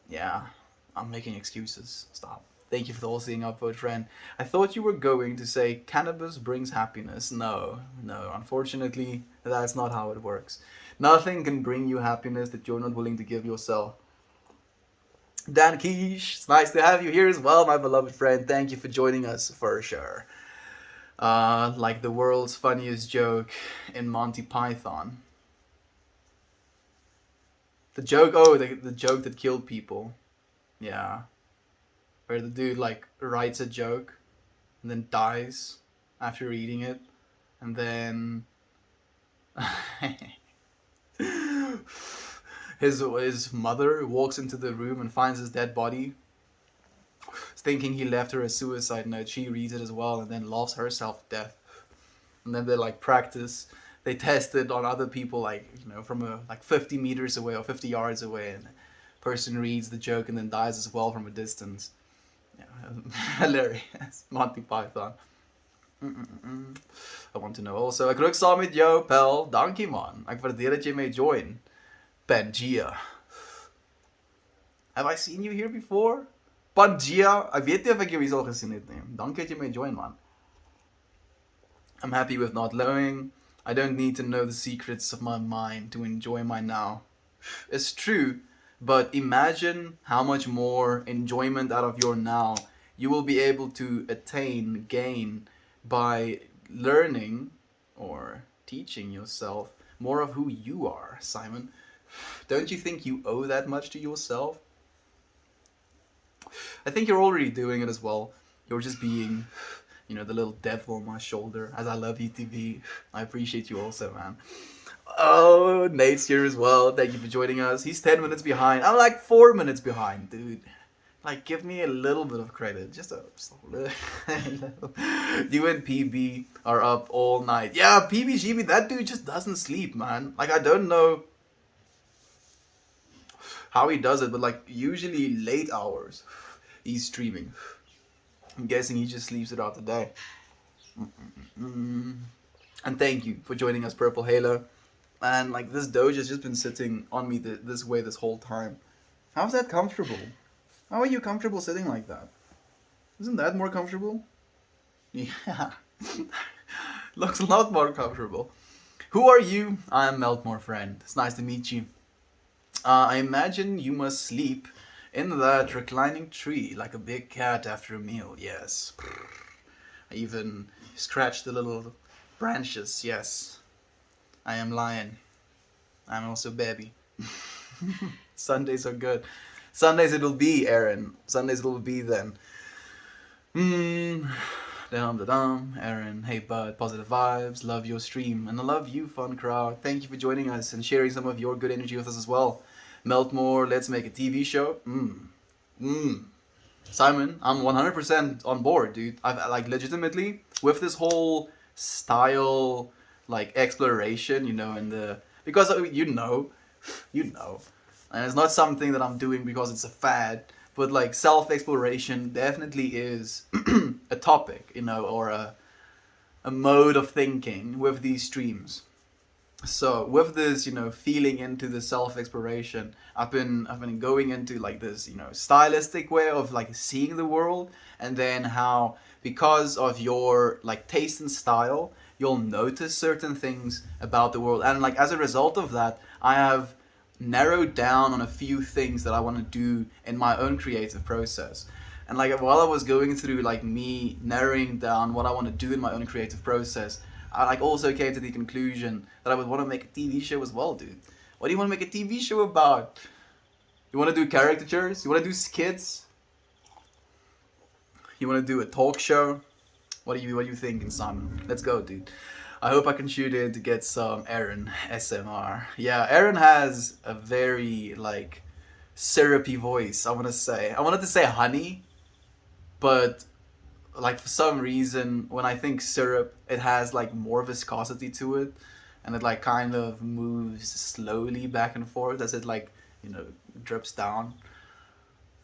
Yeah, I'm making excuses. Stop. Thank you for the whole seeing upvote, friend. I thought you were going to say cannabis brings happiness. No, unfortunately, that's not how it works. Nothing can bring you happiness that you're not willing to give yourself. Dan Quiche, it's nice to have you here as well, my beloved friend. Thank you for joining us, for sure. Like the world's funniest joke in Monty Python. The joke, the joke that killed people. Yeah. Where the dude, writes a joke and then dies after reading it. And then his mother walks into the room and finds his dead body, thinking he left her a suicide note. She reads it as well and then laughs herself to death. And then they practice. They test it on other people, from 50 meters away or 50 yards away, and the person reads the joke and then dies as well from a distance. Yeah, hilarious. Monty Python. I want to know also. Ek rook saam met jou, Pel. Dankie man. Ek waardeer dat jy may join. Pangea. Have I seen you here before? Pangea. Ek weet nie of ek jou hier al gesien het nie. Dankie dat jy may join, man. I'm happy with not knowing. I don't need to know the secrets of my mind to enjoy my now. It's true, but imagine how much more enjoyment out of your now you will be able to gain by learning or teaching yourself more of who you are, Simon. Don't you think you owe that much to yourself? I think you're already doing it as well. You're just being, the little devil on my shoulder, as I love you, TV. I appreciate you also, man. Oh, Nate's here as well. Thank you for joining us. He's 10 minutes behind. I'm 4 minutes behind, dude. Give me a little bit of credit. Just a little. You and PB are up all night. Yeah, PBGB, that dude just doesn't sleep, man. I don't know how he does it, but usually late hours, he's streaming. I'm guessing he just sleeps throughout the day. And thank you for joining us, Purple Halo. And this Doge has just been sitting on me this way this whole time. How's that comfortable? How are you comfortable sitting like that? Isn't that more comfortable? Yeah. Looks a lot more comfortable. Who are you? I am Meltmore, friend. It's nice to meet you. I imagine you must sleep in that reclining tree like a big cat after a meal. Yes. I even scratched the little branches. Yes. I am lion. I'm also baby. Sundays are good. Sundays it'll be, Aaron. Sundays it'll be then. Aaron, hey bud, positive vibes, love your stream, and I love you, fun crowd. Thank you for joining us and sharing some of your good energy with us as well. Meltmore, let's make a TV show. Simon, I'm 100% on board, dude. I've legitimately with this whole style exploration, and because and it's not something that I'm doing because it's a fad, but self-exploration definitely is a topic, or a mode of thinking with these streams. So with this, feeling into the self-exploration, I've been going into this, stylistic way of seeing the world, and then how because of your taste and style, you'll notice certain things about the world, and as a result of that, I have narrowed down on a few things that I want to do in my own creative process. And while I was going through me narrowing down what I want to do in my own creative process, I also came to the conclusion that I would want to make a TV show as well, dude. What do you want to make a TV show about? You want to do caricatures? You want to do skits? You want to do a talk show? What are you thinking, Simon? Let's go, dude. I hope I can shoot in to get some Aaron SMR. Yeah, Aaron has a very like syrupy voice. I want to say. I wanted to say honey, but like for some reason when I think syrup, it has like more viscosity to it, and it like kind of moves slowly back and forth as it like drips down.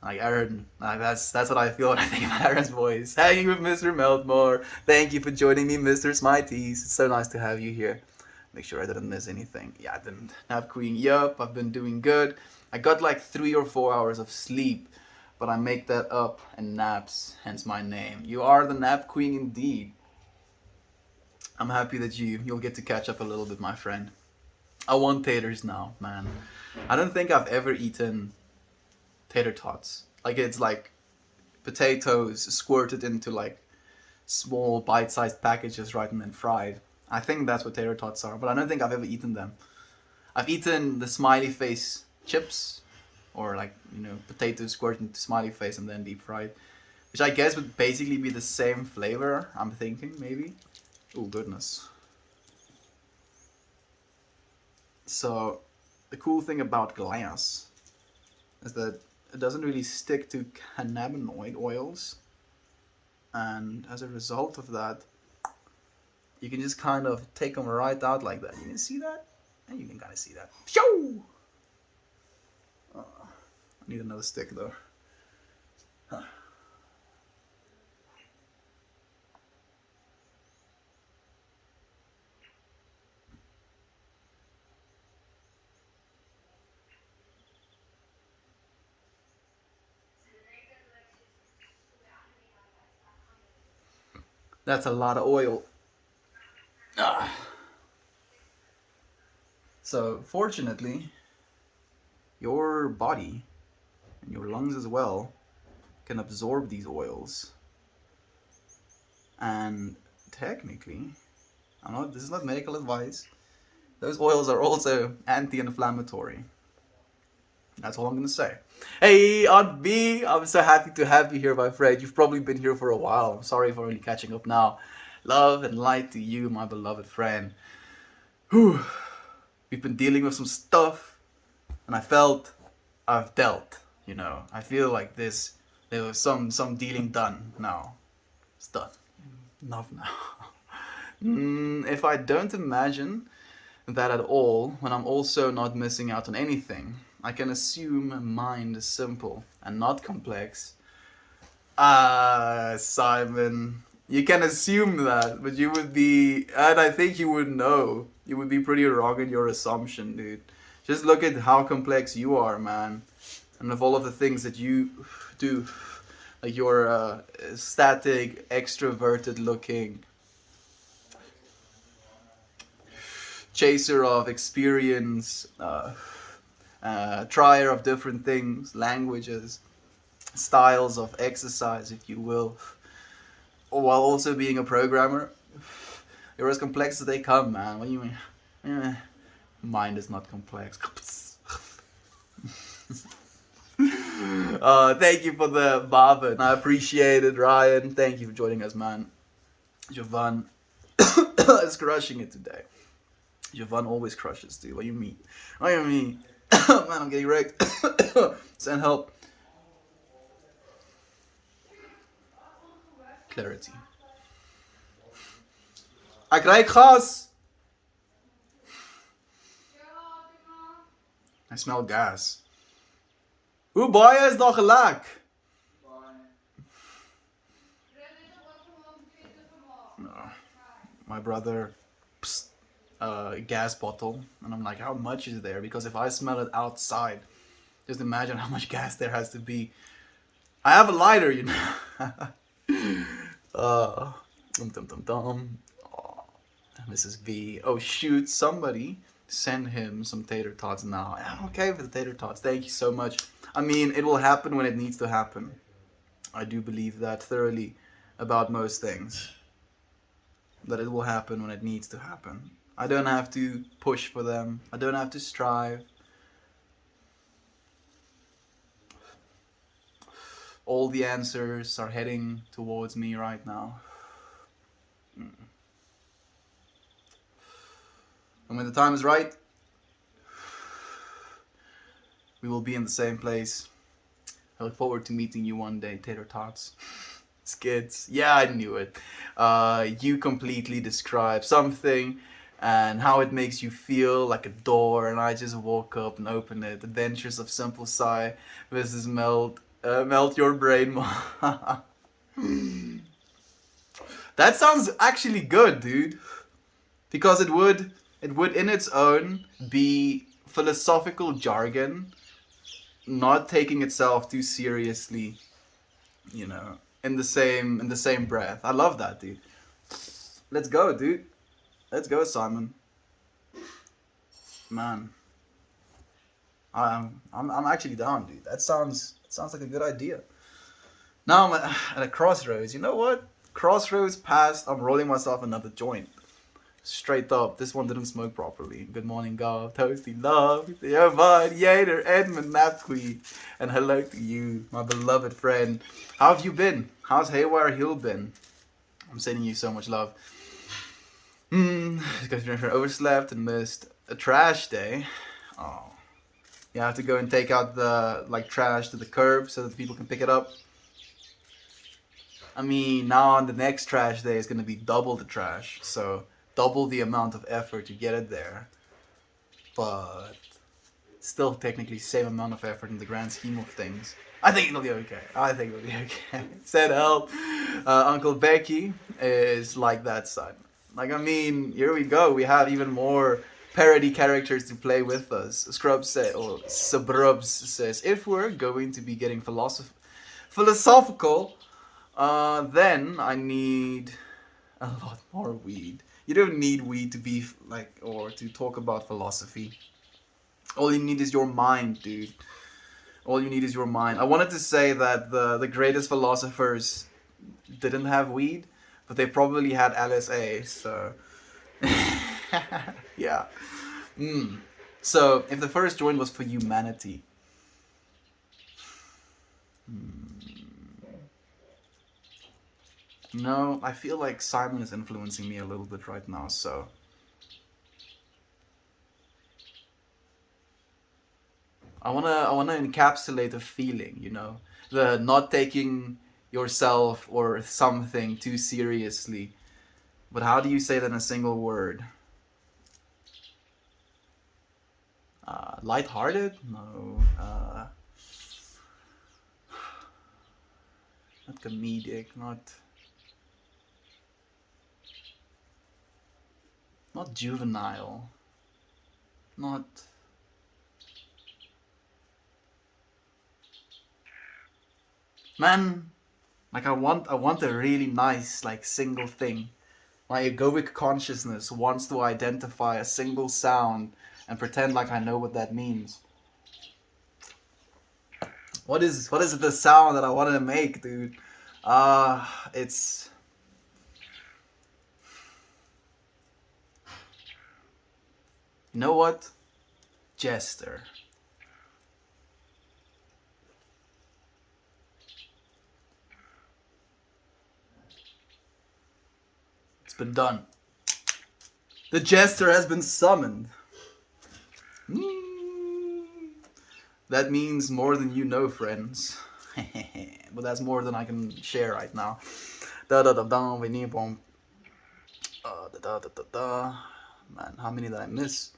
Like Aaron, like that's what I feel when I think about Aaron's voice. Hanging with Mr. Meltmore. Thank you for joining me, Mr. Smities. It's so nice to have you here. Make sure I didn't miss anything. Yeah, I didn't. Nap Queen, yup, I've been doing good. I got like 3 or 4 hours of sleep, but I make that up in naps, hence my name. You are the Nap Queen indeed. I'm happy that you'll get to catch up a little bit, my friend. I want taters now, man. I don't think I've ever eaten tater tots. Like it's like potatoes squirted into like small bite-sized packages, right, and then fried. I think that's what tater tots are, but I don't think I've ever eaten them. I've eaten the smiley face chips, or like potatoes squirted into smiley face and then deep fried, which I guess would basically be the same flavor. I'm thinking maybe. Oh goodness. So the cool thing about glass is that it doesn't really stick to cannabinoid oils, and as a result of that, you can just kind of take them right out like that. You can see that, and you can kind of see that. Shoo! I need another stick though. Huh. That's a lot of oil. Ah. So fortunately, your body and your lungs as well can absorb these oils. And technically, this is not medical advice, those oils are also anti-inflammatory. That's all I'm gonna say. Hey, Aunt B, I'm so happy to have you here, my friend. You've probably been here for a while. I'm sorry for only catching up now. Love and light to you, my beloved friend. Whew. We've been dealing with some stuff, and I felt I've dealt. I feel like there was some dealing done. Now it's done. Enough now. If I don't imagine that at all, when I'm also not missing out on anything, I can assume mind is simple and not complex. Simon, you can assume that, but you would be, and I think you would know, you would be pretty wrong in your assumption, dude. Just look at how complex you are, man. And of all of the things that you do, like your static, extroverted looking chaser of experience, trier of different things, languages, styles of exercise, if you will, while also being a programmer. You're as complex as they come, man. What do you mean? Mind is not complex. Thank you for the Marvin. I appreciate it, Ryan. Thank you for joining us, man. Jovan is crushing it today. Jovan always crushes, dude. What do you mean? What do you mean? Man, I'm getting wrecked. Send help. Clarity. I krijg gas. I smell gas. Hoe baie is daar gelek? No. My brother, gas bottle, and I'm like, how much is there? Because if I smell it outside, just imagine how much gas there has to be. I have a lighter, Mrs. V. Oh shoot, somebody send him some tater tots now. I'm okay with the tater tots. Thank you so much. I mean, it will happen when it needs to happen. I do believe that thoroughly about most things. That it will happen when it needs to happen. I don't have to push for them. I don't have to strive. All the answers are heading towards me right now. And when the time is right, we will be in the same place. I look forward to meeting you one day, Tater Tots. Skids. Yeah, I knew it. You completely describe something and how it makes you feel like a door, and I just walk up and open it. Adventures of Simple Psy versus Melt Your Brain. That sounds actually good, dude. Because it would in its own be philosophical jargon, not taking itself too seriously, in the same breath. I love that, dude. Let's go, dude. Let's go, Simon. Man, I'm actually down, dude. That sounds like a good idea. Now I'm at a crossroads. You know what? Crossroads past. I'm rolling myself another joint. Straight up, this one didn't smoke properly. Good morning, God. Toasty love. Yeah, bud. Yater, Edmund Napqui. And hello to you, my beloved friend. How have you been? How's Haywire Hill been? I'm sending you so much love. Because you're overslept and missed a trash day. Oh. You have to go and take out the trash to the curb so that people can pick it up. I mean, now on the next trash day is going to be double the trash. So double the amount of effort to get it there. But still technically same amount of effort in the grand scheme of things. I think it'll be okay. Said help. Uncle Becky is like that son. I mean, here we go. We have even more parody characters to play with us. Subrubs says, if we're going to be getting philosophical, then I need a lot more weed. You don't need weed to be or to talk about philosophy. All you need is your mind, dude. All you need is your mind. I wanted to say that the greatest philosophers didn't have weed, but they probably had LSA, so yeah. So if the first joint was for humanity, no, I feel like Simon is influencing me a little bit right now, so I wanna encapsulate a feeling, the not taking yourself or something too seriously. But how do you say that in a single word? Lighthearted? No. Not comedic. Not juvenile. Not. Man, I want a really nice single thing. My egoic consciousness wants to identify a single sound and pretend like I know what that means. What is the sound that I want to make, dude? It's you know what? Jester. It's been done. The Jester has been summoned. That means more than you know, friends. But that's more than I can share right now. We need one. Man, how many did I miss?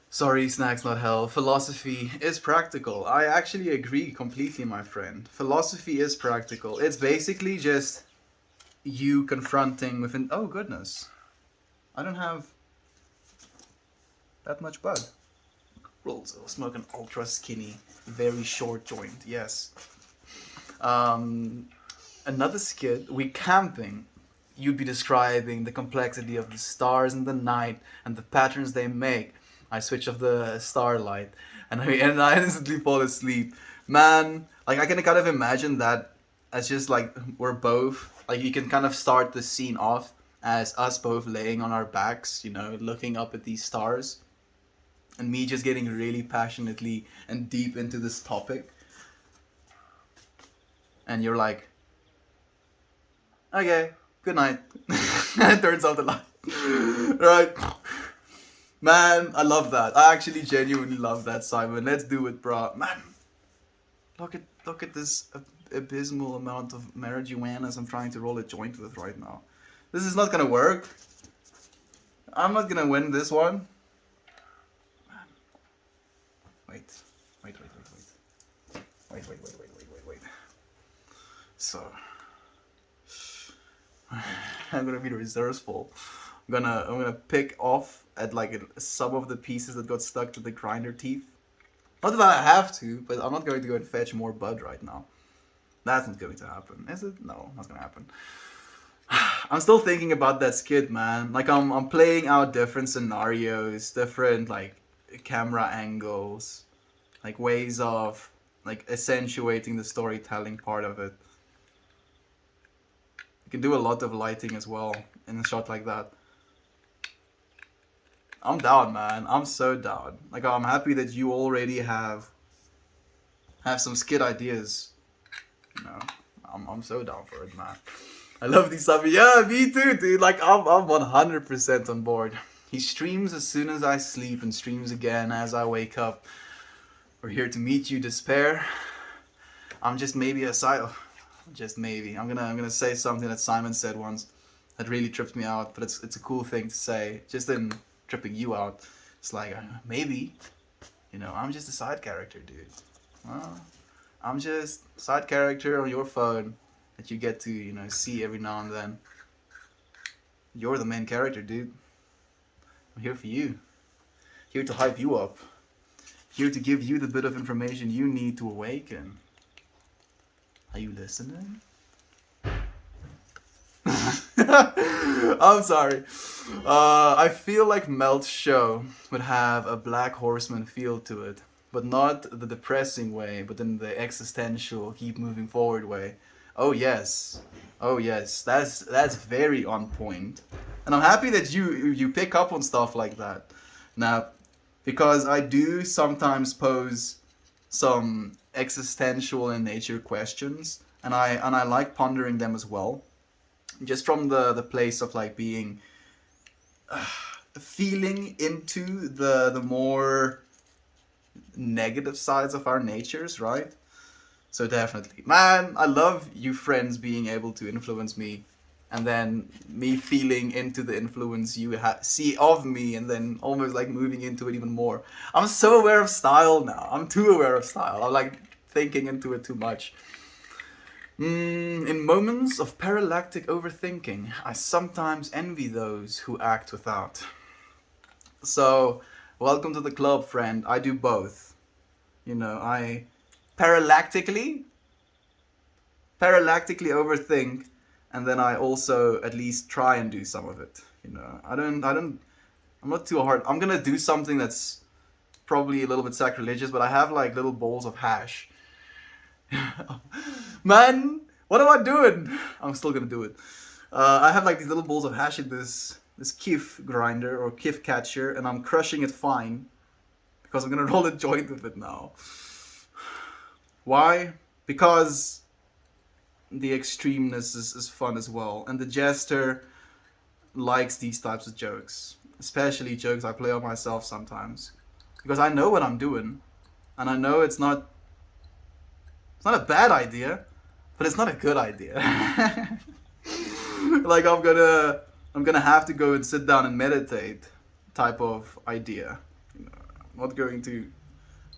Sorry, snacks not hell. Philosophy is practical. I actually agree completely, my friend. Philosophy is practical. It's basically just you confronting with an... Oh, goodness. I don't have that much bud. Rolls. I'll smoke an ultra skinny, very short joint. Yes. Another skit. We camping. You'd be describing the complexity of the stars in the night and the patterns they make. I switch off the starlight and I instantly fall asleep. Man, I can kind of imagine that as just we're both you can kind of start the scene off as us both laying on our backs, looking up at these stars, and me just getting really passionately and deep into this topic. And you're like, okay, good night. And it turns out the light. Right. Man, I love that. I actually genuinely love that, Simon. Let's do it, bro. Man, look at this abysmal amount of marijuanas I'm trying to roll a joint with right now. This is not gonna work. I'm not gonna win this one. Man. Wait. So I'm gonna be resourceful. I'm gonna pick off at like some of the pieces that got stuck to the grinder teeth. Not that I have to, but I'm not going to go and fetch more bud right now. That's not going to happen, is it? No, not gonna happen. I'm still thinking about that skit, man. Like I'm playing out different scenarios, different like camera angles, like ways of like accentuating the storytelling part of it. You can do a lot of lighting as well in a shot like that. I'm down, man. I'm so down. Like I'm happy that you already have some skit ideas. I'm so down for it, man. I love these stuff. Yeah, me too, dude. Like I'm 100% on board. He streams as soon as I sleep and streams again as I wake up. We're here to meet you, despair. I'm just maybe a side. Just maybe. I'm gonna say something that Simon said once that really tripped me out, but it's a cool thing to say. Just in tripping you out, it's like maybe, I'm just a side character, dude. Well, I'm just a side character on your phone that you get to see every now and then. You're the main character, dude. I'm here for you. Here to hype you up. Here to give you the bit of information you need to awaken. Are you listening? I'm sorry. I feel like Melt's show would have a Black Horseman feel to it, but not the depressing way, but in the existential, keep moving forward way. Oh yes, that's very on point, and I'm happy that you pick up on stuff like that. Now, because I do sometimes pose some existential in nature questions, and I like pondering them as well, just from the place of like being feeling into the more negative sides of our natures, right? So definitely, man, I love you friends being able to influence me, and then me feeling into the influence you see of me, and then almost like moving into it even more. I'm so aware of style now. I'm too aware of style. I'm like thinking into it too much. In moments of paralactic overthinking, I sometimes envy those who act without. So, welcome to the club, friend. I do both. I paralactically overthink, and then I also at least try and do some of it. I'm not too hard. I'm gonna do something that's probably a little bit sacrilegious, but I have like little bowls of hash. Man, what am I doing? I'm still gonna do it. I have like these little balls of hash in this kiff grinder or kiff catcher, and I'm crushing it fine because I'm gonna roll a joint with it now. Why? Because the extremeness is fun as well, and the jester likes these types of jokes, especially jokes I play on myself sometimes, because I know what I'm doing, and I know it's not a bad idea, but it's not a good idea. Like I'm gonna have to go and sit down and meditate type of idea. I'm not going to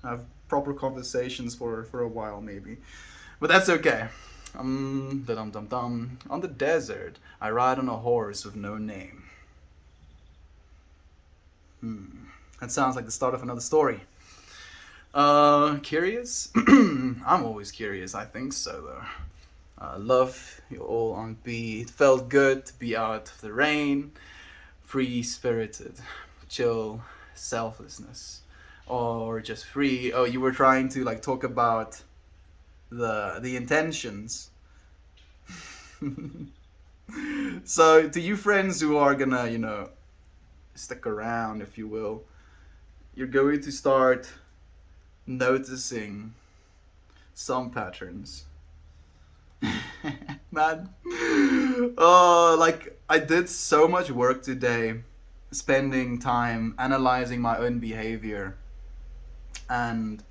have proper conversations for a while maybe, but that's okay. On the desert, I ride on a horse with no name. That sounds like the start of another story. Curious? I'm always curious. I think so, though. Love, you're all on beat. It felt good to be out of the rain. Free-spirited. Chill. Selflessness. Or just free. Oh, you were trying to like talk about the intentions. So to you friends who are gonna, stick around, if you will, you're going to start noticing some patterns. Man. Oh, like I did so much work today, spending time analyzing my own behavior and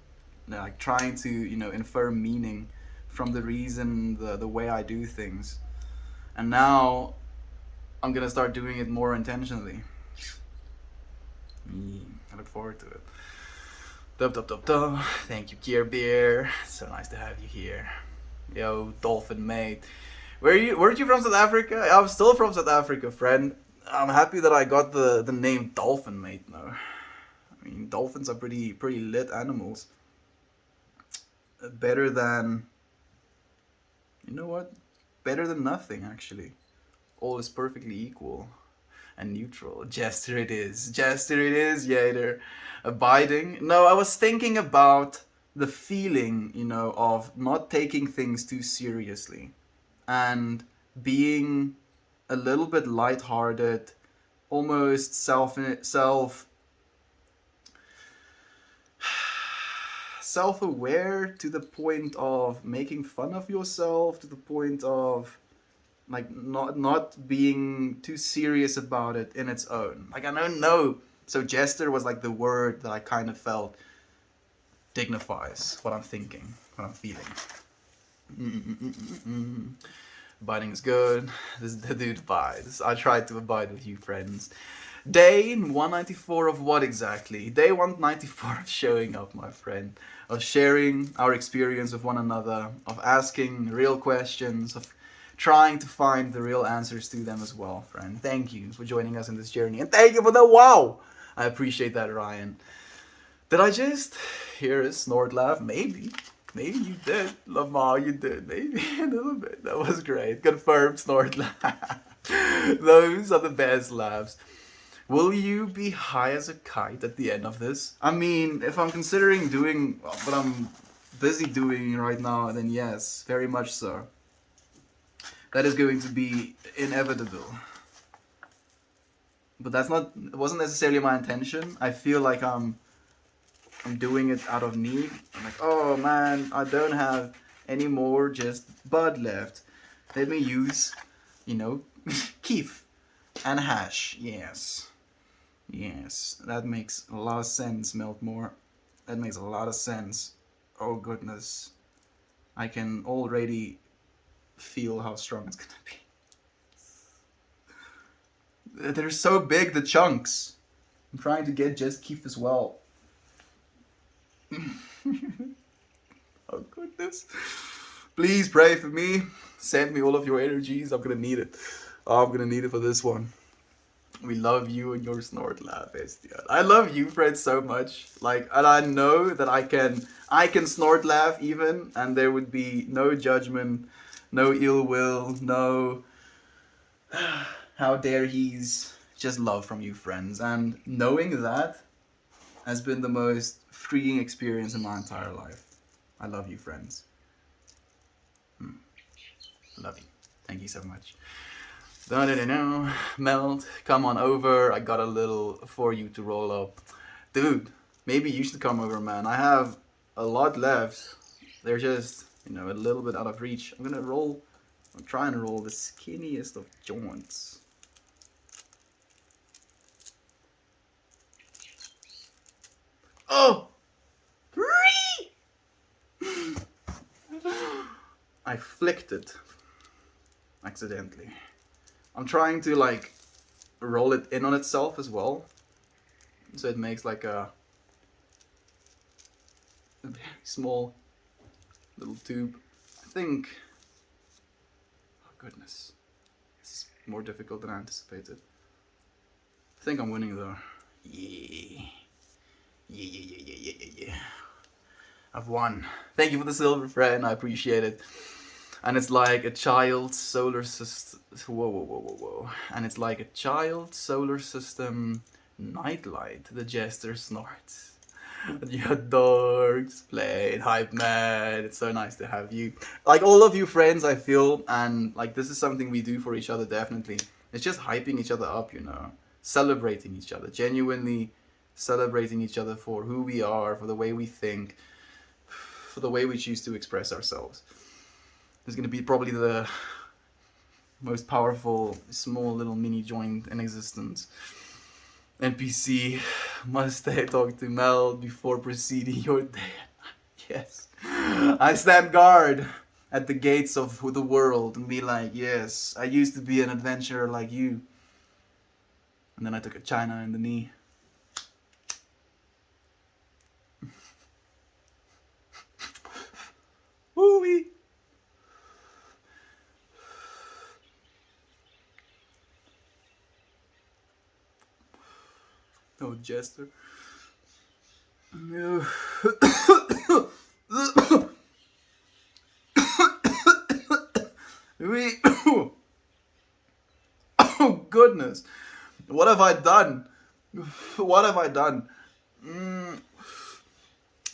like trying to, infer meaning from the reason, the way I do things. And now I'm gonna start doing it more intentionally. I look forward to it. Dub dub dub dub. Thank you, Kier Beer. So nice to have you here. Yo, Dolphin mate. Weren't you from South Africa? I'm still from South Africa, friend. I'm happy that I got the name Dolphin mate now. I mean, dolphins are pretty lit animals. Better than, you know what? Better than nothing, actually. All is perfectly equal and neutral. Jester it is. Jester it is, Yader. Abiding. No, I was thinking about the feeling, of not taking things too seriously and being a little bit lighthearted, almost self-aware to the point of making fun of yourself, to the point of like not being too serious about it in its own. Like I don't know. So jester was like the word that I kind of felt dignifies what I'm thinking, what I'm feeling. Abiding is good. This is the dude abides. I tried to abide with you, friends. Day 194 of what exactly? Day 194 of showing up, my friend. Of sharing our experience with one another, of asking real questions, of trying to find the real answers to them as well, friend. Thank you for joining us in this journey. And thank you for the wow! I appreciate that, Ryan. Did I just hear a snort laugh? Maybe. Maybe you did. Lamar, you did. Maybe a little bit. That was great. Confirmed snort laugh. Those are the best laughs. Will you be high as a kite at the end of this? I mean, if I'm considering doing what I'm busy doing right now, then yes, very much so. That is going to be inevitable. But it wasn't necessarily my intention. I feel like I'm doing it out of need. I'm like, oh man, I don't have any more just bud left. Let me use, keef and hash. Yes. Yes, that makes a lot of sense, Meltmore. That makes a lot of sense. Oh goodness. I can already feel how strong it's gonna be. They're so big, the chunks. I'm trying to get just keef as well. Oh goodness. Please pray for me. Send me all of your energies. I'm gonna need it. I'm gonna need it for this one. We love you and your snort laugh, Estian. I love you, Fred, so much. Like, and I know that I can snort laugh even, and there would be no judgment, no ill will, no how dare he's, just love from you, friends. And knowing that has been the most freeing experience in my entire life. I love you, friends. Love you. Thank you so much. No, Melt, come on over. I got a little for you to roll up. Dude, maybe you should come over, man. I have a lot left. They're just, a little bit out of reach. I'm try and roll the skinniest of joints. Oh! 3! I flicked it accidentally. I'm trying to roll it in on itself as well, so it makes like a very small little tube. I think. Oh goodness, this is more difficult than I anticipated. I think I'm winning though. Yeah. I've won. Thank you for the silver, friend. I appreciate it. And it's like a child solar system. Whoa. And it's like a child solar system nightlight. The jester snorts. Your dogs played hype man. It's so nice to have you. Like all of you friends, I feel, and like this is something we do for each other definitely. It's just hyping each other up, you know, celebrating each other, genuinely celebrating each other for who we are, for the way we think, for the way we choose to express ourselves. There's gonna be probably the most powerful small little mini joint in existence. NPC, must I talk to Mel before proceeding your day? Yes. I stand guard at the gates of the world and be like, yes, I used to be an adventurer like you. And then I took a China in the knee. Woo-wee. Oh, Jester. Oh goodness, what have I done? What have I done? Mm.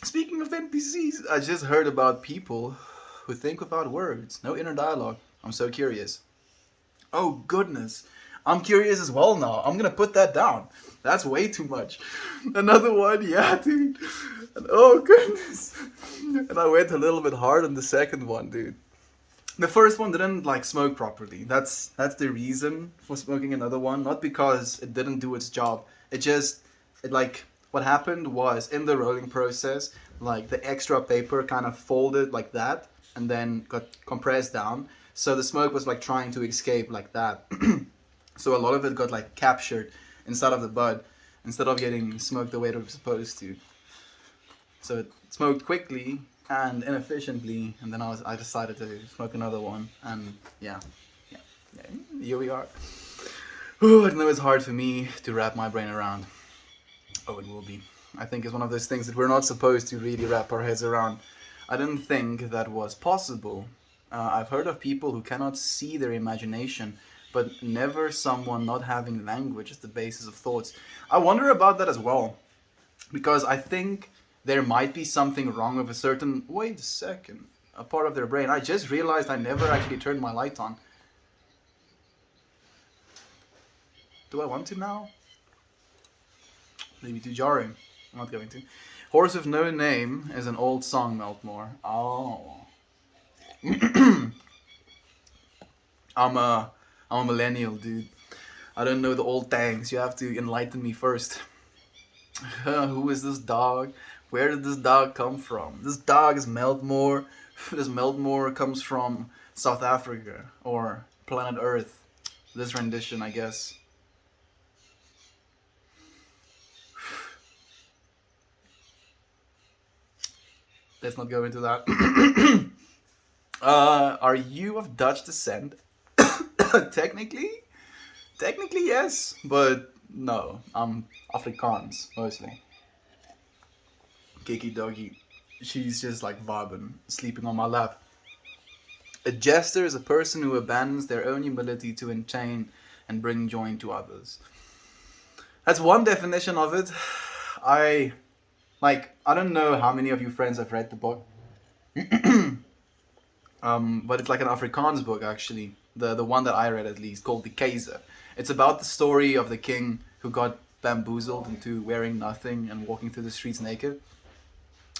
Speaking of NPCs, I just heard about people who think without words, no inner dialogue. I'm so curious. Oh goodness, I'm curious as well now. I'm gonna put that down. That's way too much. Another one, yeah, dude. And oh goodness. And I went a little bit hard on the second one, dude. The first one didn't like smoke properly. That's the reason for smoking another one. Not because it didn't do its job. It like what happened was in the rolling process, like the extra paper kind of folded like that and then got compressed down. So the smoke was like trying to escape like that. So a lot of it got like captured inside of the bud instead of getting smoked the way it was supposed to. So it smoked quickly and inefficiently, and then I decided to smoke another one, and yeah, here we are. Ooh, I know it's hard for me to wrap my brain around. Oh, it will be. I think it's one of those things that we're not supposed to really wrap our heads around. I didn't think that was possible. I've heard of people who cannot see their imagination, but never someone not having language as the basis of thoughts. I wonder about that as well, because I think there might be something wrong with a certain. Wait a second. A part of their brain. I just realized I never actually turned my light on. Do I want to now? Maybe too jarring. I'm not going to. Horse with No Name is an old song, Meltmore. Oh. I'm a I'm a millennial, dude. I don't know the old things. You have to enlighten me first. Who is this dog? Where did this dog come from? This dog is Meltmore. This Meltmore comes from South Africa or planet Earth. This rendition, I guess. Let's not go into that. Are you of Dutch descent? Technically yes, but no. I'm Afrikaans mostly. Kiki doggy, she's just like vibing, sleeping on my lap. A jester is a person who abandons their own humility to entertain and bring joy to others. That's one definition of it. I I don't know how many of you friends have read the book, but it's like an Afrikaans book actually. The one that I read at least called the Kaiser. It's about the story of the king who got bamboozled into wearing nothing and walking through the streets naked.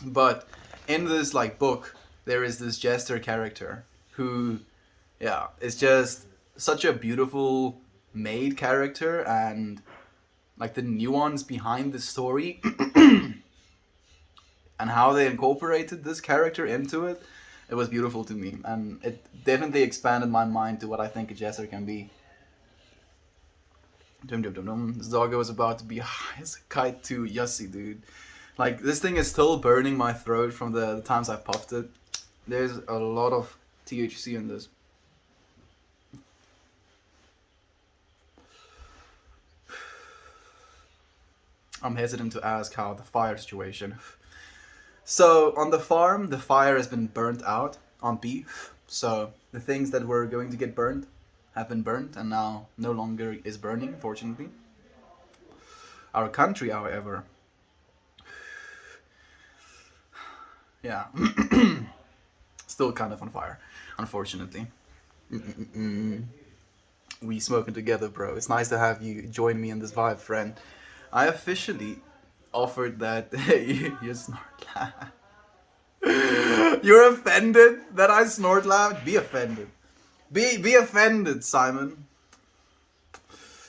But in this like book, there is this jester character who, yeah, is just such a beautiful made character, and like the nuance behind the story and how they incorporated this character into it, it was beautiful to me, and it definitely expanded my mind to what I think a jester can be. Dum dum dum dum. This doggo is about to be high as a kite to Yussi, dude. Like this thing is still burning my throat from the times I puffed it. There's a lot of THC in this. I'm hesitant to ask how the fire situation. So on the farm, the fire has been burnt out on beef. So the things that were going to get burned have been burnt and now no longer is burning, fortunately. Our country, however, Yeah. Still kind of on fire, unfortunately. We smoking together, bro. It's nice to have you join me in this vibe, friend. I officially offered that you snort loud. You're offended that I snort loud? Be offended. Be offended, Simon.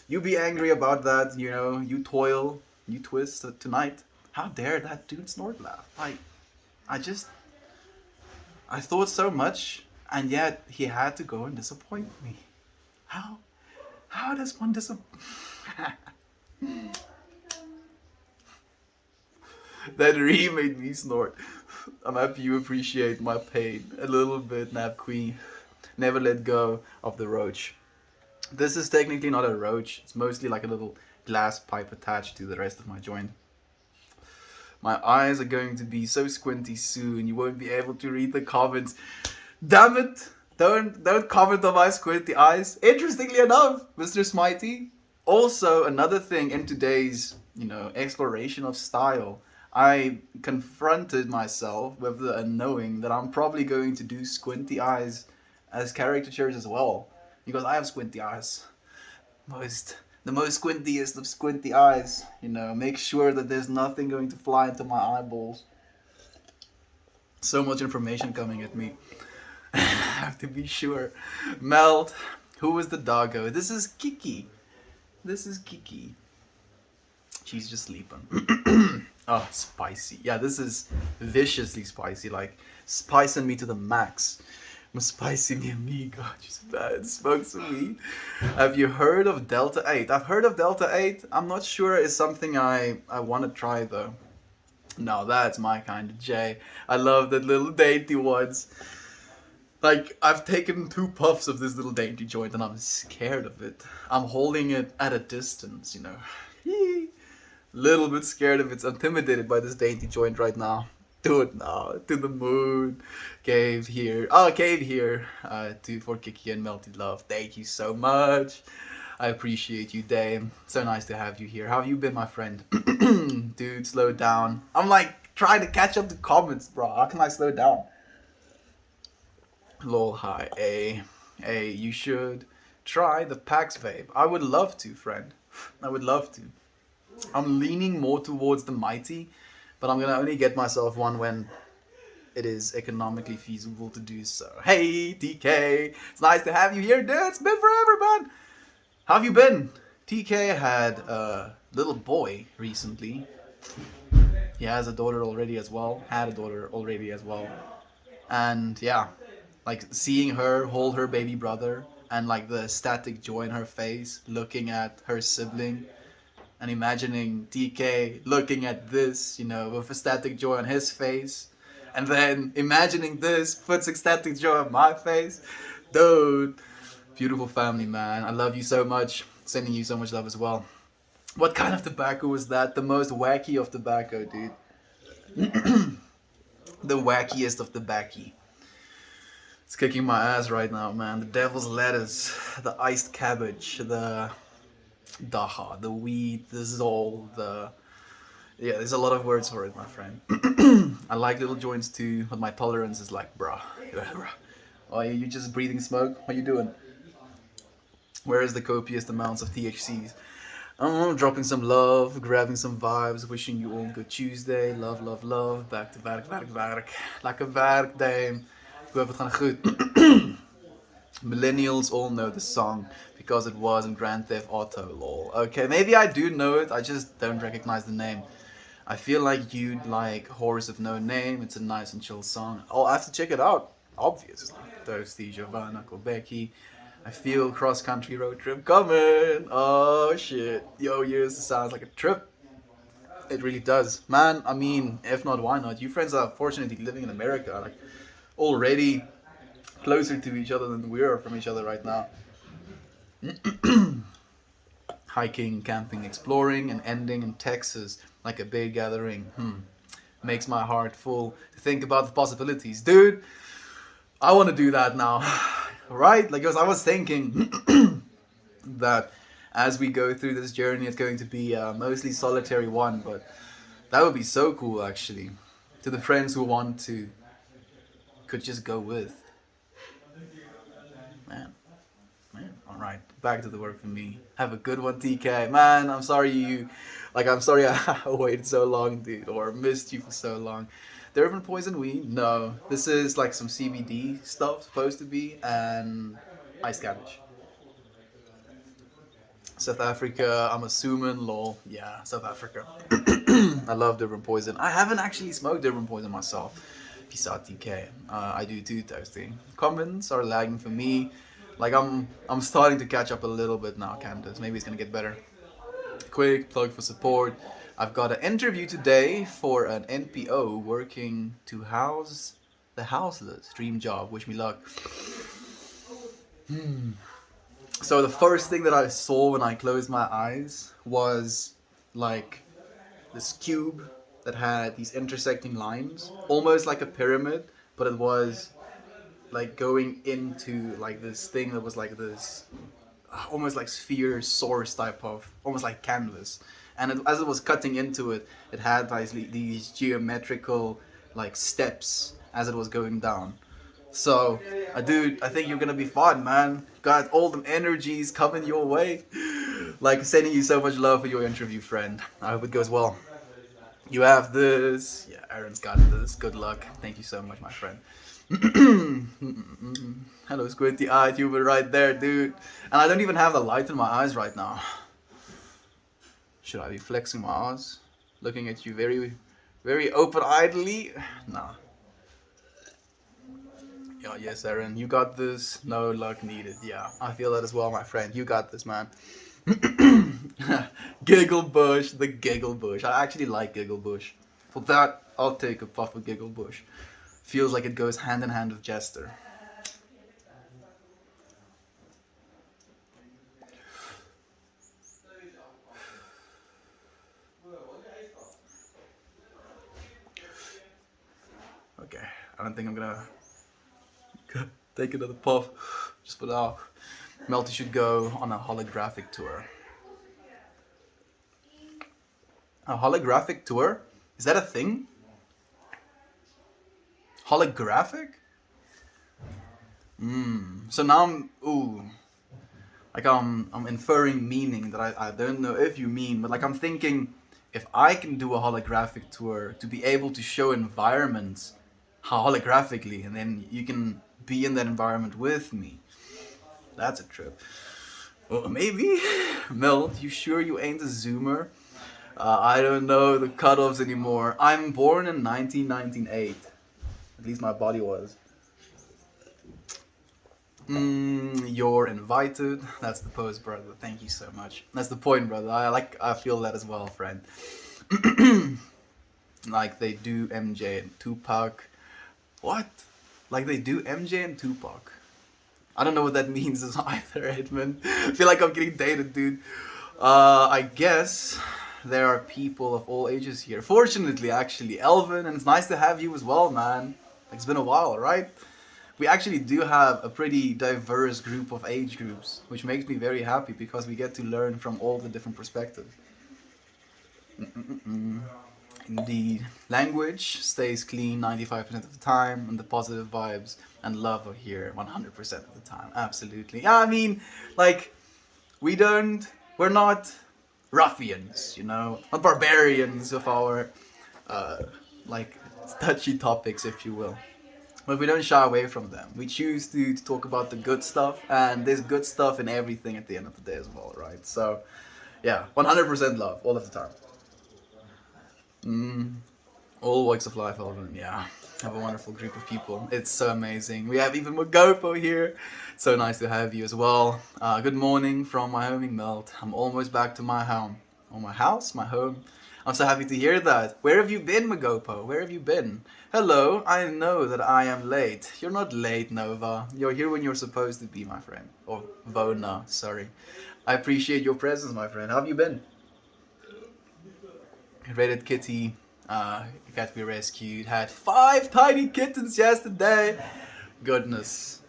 You be angry about that, you know, you toil, you twist tonight. How dare that dude snort loud? I just, I thought so much, and yet he had to go and disappoint me. How? How does one disappoint? That really made me snort. I'm happy you appreciate my pain a little bit, Nap Queen. Never let go of the roach. This is technically not a roach. It's mostly like a little glass pipe attached to the rest of my joint. My eyes are going to be so squinty soon. You won't be able to read the comments. Damn it! Don't comment on my squinty eyes. Interestingly enough, Mr. Smitey. Also, another thing in today's, exploration of style, I confronted myself with the unknowing that I'm probably going to do squinty eyes as caricatures as well. Because I have squinty eyes. The most squintiest of squinty eyes. Make sure that there's nothing going to fly into my eyeballs. So much information coming at me. I have to be sure. Melt. Who is the doggo? This is Kiki. She's just sleeping. Oh, spicy. Yeah, this is viciously spicy. Like, spicing me to the max. Spicy mi amigo. Just bad. Smoke some weed. Have you heard of Delta 8? I've heard of Delta 8. I'm not sure it's something I want to try, though. No, that's my kind of J. I love the little dainty ones. Like, I've taken 2 puffs of this little dainty joint and I'm scared of it. I'm holding it at a distance, Little bit scared of it. Intimidated by this dainty joint right now. Do it now. To the moon. Cave here. Oh, cave here. For Kiki and Melted Love. Thank you so much. I appreciate you, Dame. So nice to have you here. How have you been, my friend? Dude, slow down. I'm like trying to catch up the comments, bro. How can I slow down? Lol, hi. Hey, you should try the Pax vape. I would love to, friend. I would love to. I'm leaning more towards the Mighty, but I'm gonna only get myself one when it is economically feasible to do so. Hey, TK. It's nice to have you here, dude. It's been forever, man. How have you been? TK had a little boy recently. He has a daughter already as well. Had a daughter already as well. And yeah, like seeing her hold her baby brother and like the ecstatic joy in her face looking at her sibling and imagining TK looking at this, with ecstatic joy on his face, and then imagining this puts ecstatic joy on my face. Dude, beautiful family, man. I love you so much. Sending you so much love as well. What kind of tobacco was that? The most wacky of tobacco, dude. The wackiest of tobacco. It's kicking my ass right now, man. The devil's lettuce, the iced cabbage, the daha, the weed, the zol, yeah, there's a lot of words for it, my friend. I like little joints too, but my tolerance is like, bruh. Oh, you just breathing smoke? What are you doing? Where is the copious amounts of THCs? I'm dropping some love, grabbing some vibes, wishing you all good Tuesday. Love, love, love. Back to werk. Lekker werk, dame. Ik hoop het gaan goed. Millennials all know the song because it was in Grand Theft Auto, lol. Okay, maybe I do know it, I just don't recognize the name. I feel like you'd like Horse of No Name. It's a nice and chill song. Oh, I have to check it out, obviously. Toasty, Giovanna, Quebecy. I feel cross-country road trip coming. Oh, shit. Yo, yours sounds like a trip. It really does. Man, I mean, if not, why not? You friends are fortunately living in America. Like, already closer to each other than we are from each other right now. Hiking, camping, exploring, and ending in Texas like a big gathering. Makes my heart full to think about the possibilities. Dude, I want to do that now. Right? Like, because I was thinking that as we go through this journey, it's going to be a mostly solitary one, but that would be so cool, actually. to the friends who want to, could just go with. Man, man. All right, back to the work for me. Have a good one, TK. Man, I'm sorry I'm sorry I waited so long, dude, or missed you for so long. The urban poison weed? No, this is like some CBD stuff supposed to be, and ice cabbage. South Africa, I'm assuming, lol. Yeah, South Africa. I love Durban Poison. I haven't actually smoked Durban Poison myself. Peace out, TK. I do too, Toasty. Comments are lagging for me. Like I'm starting to catch up a little bit now, Candace. Maybe it's gonna get better. Quick plug for support. I've got an interview today for an NPO working to house the houseless. Dream job. Wish me luck. So the first thing that I saw when I closed my eyes was like this cube that had these intersecting lines, almost like a pyramid, but it was like going into like this thing that was like this almost like sphere source type of, almost like canvas. And as it was cutting into it, it had like these geometrical like steps as it was going down. So, dude, I think you're gonna be fine, man. Got all the energies coming your way. Like, sending you so much love for your interview, friend. I hope it goes well. You have this. Yeah, Aaron's got this. Good luck. Thank you so much, my friend. Hello, squinty eyed. You were right there, dude. And I don't even have the light in my eyes right now. Should I be flexing my eyes? Looking at you very, very open-eyedly? Nah. Yeah, yes, Aaron, you got this. No luck needed. Yeah, I feel that as well, my friend. You got this, man. Giggle Bush, the Giggle Bush. I actually like Giggle Bush. For that, I'll take a puff of Giggle Bush. Feels like it goes hand in hand with Jester. Okay, I don't think I'm gonna take another puff just for now. Melty should go on a holographic tour. A holographic tour? Is that a thing? Holographic? So now I'm inferring meaning that I don't know if you mean, but like I'm thinking if I can do a holographic tour to be able to show environments holographically, and then you can be in that environment with me. That's a trip. Well, maybe. Melt, you sure you ain't a zoomer? I don't know the cutoffs anymore. I'm born in 1998. At least my body was. You're invited. That's the pose, brother. Thank you so much. That's the point, brother. I feel that as well, friend. Like they do MJ and Tupac. What? Like they do MJ and Tupac. I don't know what that means as either, Edmund. I feel like I'm getting dated, dude. I guess there are people of all ages here. Fortunately, actually, Elvin, and it's nice to have you as well, man. It's been a while, right? We actually do have a pretty diverse group of age groups, which makes me very happy because we get to learn from all the different perspectives. Indeed. Language stays clean 95% of the time, and the positive vibes and love are here 100% of the time. Absolutely. Yeah, I mean, like, we're not ruffians, you know, not barbarians of our, like, touchy topics, if you will. But we don't shy away from them. We choose to talk about the good stuff, and there's good stuff in everything at the end of the day as well, right? So, yeah, 100% love all of the time. All walks of life, Alvin. Yeah, have a wonderful group of people. It's so amazing. We have even Magopo here. So nice to have you as well. Good morning from my homing Melt. I'm almost back to my home. Oh, my house, my home. I'm so happy to hear that. Where have you been, Magopo? Where have you been? Hello, I know that I am late. You're not late, Nova. You're here when you're supposed to be, my friend. Or Vona, sorry. I appreciate your presence, my friend. How have you been? Rated kitty, got to be rescued. Had 5 tiny kittens yesterday. Goodness.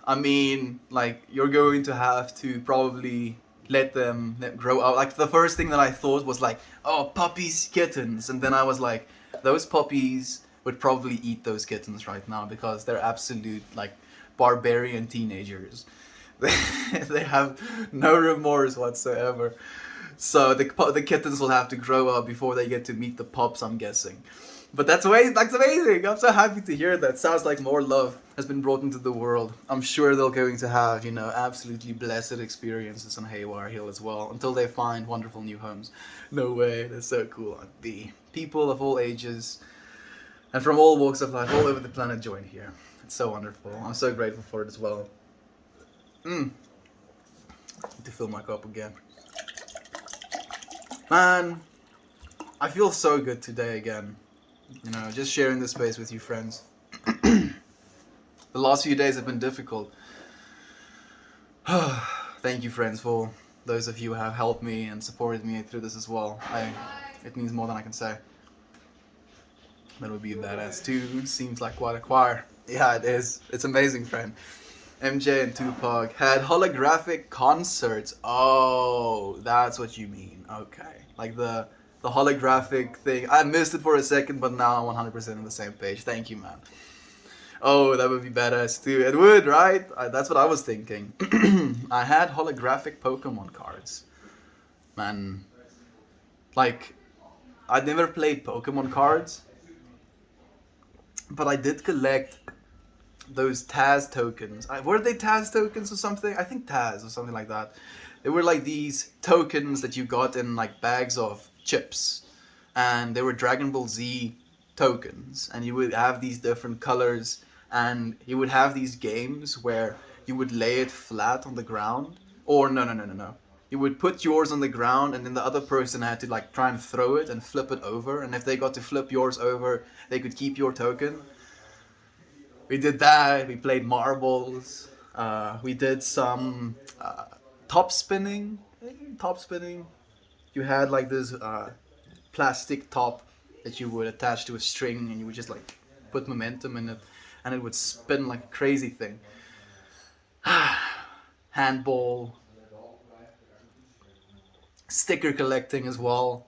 I mean, like, you're going to have to probably let them grow up. Like the first thing that I thought was like, oh, puppies, kittens, and then I was like, those puppies would probably eat those kittens right now because they're absolute like barbarian teenagers. They have no remorse whatsoever. So the kittens will have to grow up before they get to meet the pups, I'm guessing. But that's amazing. That's amazing. I'm so happy to hear that. Sounds like more love has been brought into the world. I'm sure they're going to have, absolutely blessed experiences on Haywire Hill as well until they find wonderful new homes. No way. That's so cool. The people of all ages and from all walks of life all over the planet join here. It's so wonderful. I'm so grateful for it as well. Need to fill my cup again. Man, I feel so good today again. Just sharing this space with you, friends. The last few days have been difficult. Thank you, friends, for those of you who have helped me and supported me through this as well. It means more than I can say. That would be a badass too. Seems like quite a choir. Yeah, it is. It's amazing, friend. MJ and Tupac had holographic concerts. Oh, that's what you mean. Okay. Like the holographic thing. I missed it for a second, but now I'm 100% on the same page. Thank you, man. Oh, that would be badass too. It would, right? That's what I was thinking. I had holographic Pokemon cards. Man. Like, I'd never played Pokemon cards, but I did collect those Taz tokens. Were they Taz tokens or something? I think Taz or something like that. They were like these tokens that you got in like bags of chips, and they were Dragon Ball Z tokens, and you would have these different colors, and you would have these games where you would lay it flat on the ground, or no. You would put yours on the ground, and then the other person had to like try and throw it and flip it over, and if they got to flip yours over, they could keep your token. We did that. We played marbles. We did some top spinning. Top spinning. You had like this plastic top that you would attach to a string, and you would just like put momentum in it, and it would spin like a crazy thing. Handball. Sticker collecting as well.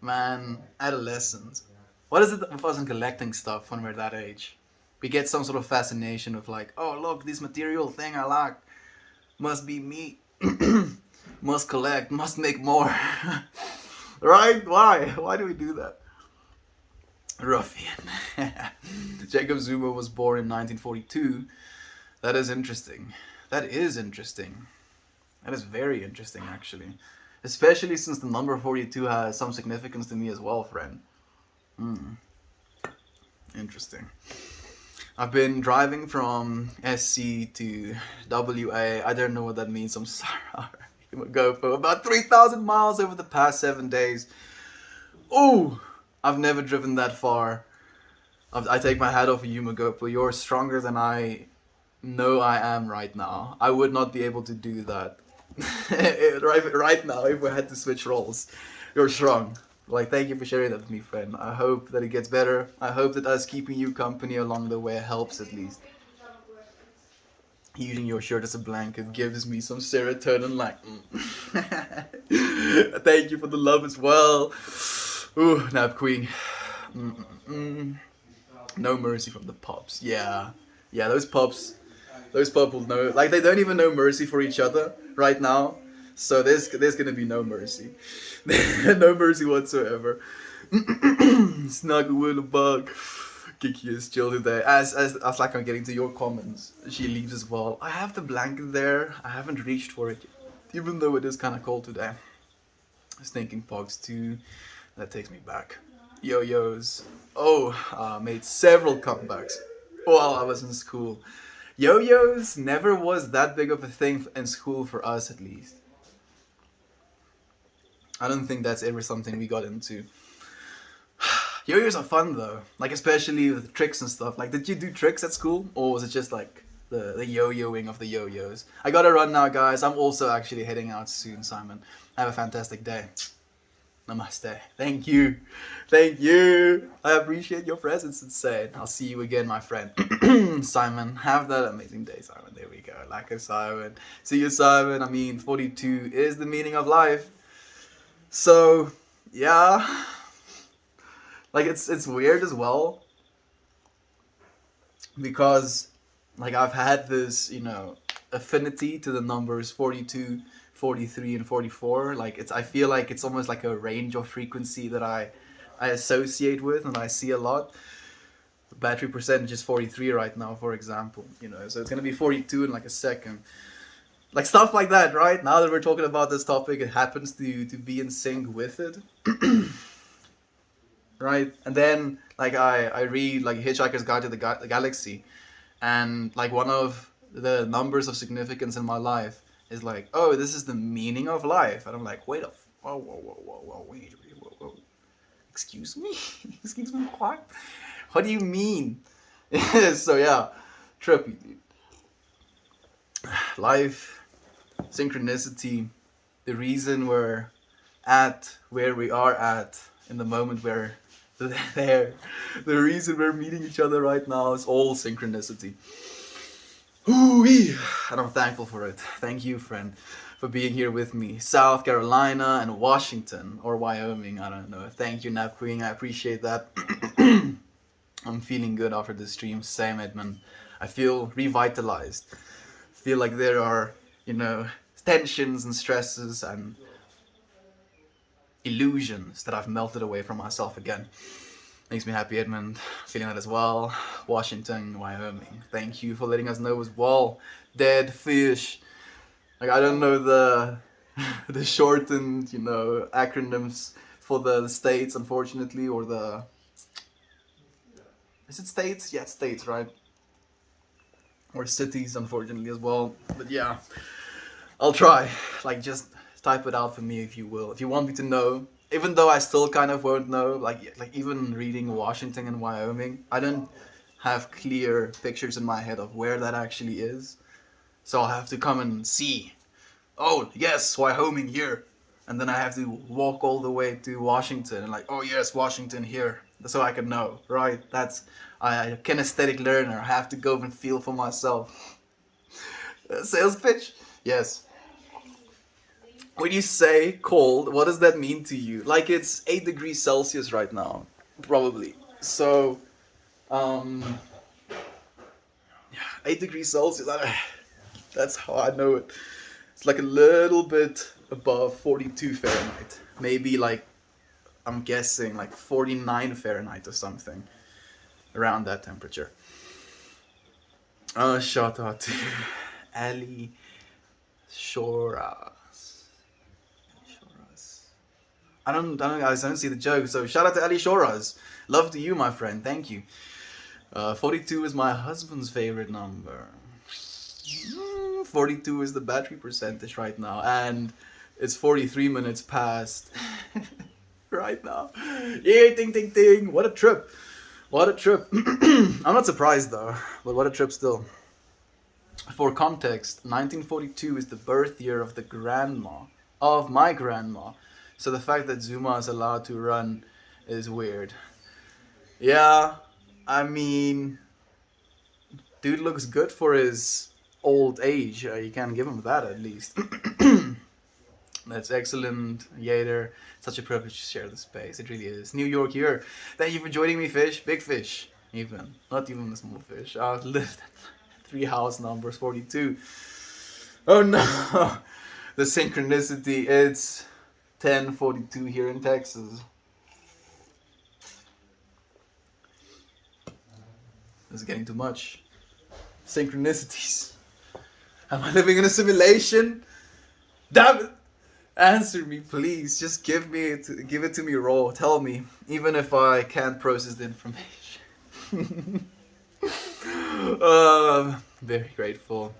Man, adolescence. What is it with us in collecting stuff when we're that age? We get some sort of fascination of like, oh look, this material thing I like must be me. Must collect, must make more. Right? Why do we do that? Ruffian. Jacob Zuma was born in 1942. That is interesting. That is very interesting, actually. Especially since the number 42 has some significance to me as well, friend. Interesting. I've been driving from SC to WA. I don't know what that means. I'm sorry. Go for about 3,000 miles over the past 7 days. Ooh, I've never driven that far. I take my hat off of you, Magopo. You're stronger than I know I am right now. I would not be able to do that right now if we had to switch roles. You're strong. Like, thank you for sharing that with me, friend. I hope that it gets better. I hope that us keeping you company along the way helps at least. Using your shirt as a blanket gives me some serotonin, like. Thank you for the love as well. Ooh, Nap Queen. No mercy from the pups. Yeah, those pups will know. Like, they don't even know mercy for each other right now. So there's gonna be no mercy. No mercy whatsoever. Snuggle with a bug. Kiki is chill today. As like I'm getting to your comments, she leaves as well. I have the blanket there. I haven't reached for it yet, even though it is kind of cold today. Stinking pogs too. That takes me back. Yo-yos. Oh, made several comebacks while I was in school. Yo-yos never was that big of a thing in school for us, at least. I don't think that's ever something we got into. Yo-yos are fun though, like especially with tricks and stuff. Like, did you do tricks at school, or was it just like the yo-yoing of the yo-yos? I gotta run now, guys. I'm also actually heading out soon, Simon. Have a fantastic day. Namaste. Thank you. Thank you. I appreciate your presence, insane. I'll see you again, my friend. Simon, have that amazing day, Simon. There we go. Like a Simon. See you, Simon. I mean, 42 is the meaning of life. So, yeah. Like, it's weird as well. Because, like, I've had this, affinity to the numbers 42, 43, and 44. Like, I feel like it's almost like a range of frequency that I associate with and I see a lot. The battery percentage is 43 right now, for example, so it's gonna be 42 in like a second. Like stuff like that, right? Now that we're talking about this topic, it happens to be in sync with it. Right? And then like I read like Hitchhiker's Guide to the Galaxy, and like one of the numbers of significance in my life is like, oh, this is the meaning of life, and I'm like, wait up, whoa, wait, whoa. Excuse me, excuse me, what do you mean? So yeah, trippy, dude. Life, synchronicity, the reason we're at where we are at in the moment we're there, the reason we're meeting each other right now is all synchronicity. Ooh-wee. And I'm thankful for it. Thank you, friend, for being here with me. South Carolina and Washington, or Wyoming, I don't know. Thank you, Nap Queen, I appreciate that. I'm feeling good after the stream. Same, Edmund. I feel revitalized. I feel like there are, tensions and stresses and illusions that I've melted away from myself again. Makes me happy, Edmund. Feeling that as well. Washington, Wyoming. Thank you for letting us know as well. Dead fish. Like, I don't know the shortened, acronyms for the states, unfortunately, or the... Is it states? Yeah, it's states, right? Or cities, unfortunately, as well. But yeah, I'll try. Like, just type it out for me if you will. If you want me to know, even though I still kind of won't know, like even reading Washington and Wyoming, I don't have clear pictures in my head of where that actually is. So I'll have to come and see. Oh, yes, Wyoming here. And then I have to walk all the way to Washington and like, oh yes, Washington here. So I can know, right? That's a kinesthetic learner. I have to go and feel for myself. Sales pitch? Yes. When you say cold, what does that mean to you? Like it's 8 degrees Celsius right now, probably. So, yeah, 8 degrees Celsius. That's how I know it. It's like a little bit above 42 Fahrenheit. Maybe like, I'm guessing like 49 Fahrenheit or something. Around that temperature. Shout out to Ali Shoras. I don't see the joke. So shout out to Ali Shoras. Love to you, my friend. Thank you. 42 is my husband's favorite number. 42 is the battery percentage right now, and it's 43 minutes past right now. Yeah, ding, ding, ding. What a trip. What a trip. I'm not surprised though, but what a trip still. For context, 1942 is the birth year of the grandma, of my grandma. So the fact that Zuma is allowed to run is weird. Yeah, I mean, dude looks good for his old age. You can give him that at least. That's excellent, Yader. Such a privilege to share the space. It really is. New York here. Thank you for joining me, fish. Big fish, even. Not even the small fish. I've lived at 3 house numbers, 42. Oh no! The synchronicity. It's 10:42 here in Texas. This is getting too much. Synchronicities. Am I living in a simulation? Damn it! Answer me, please. Just give it to me raw. Tell me, even if I can't process the information. Very grateful.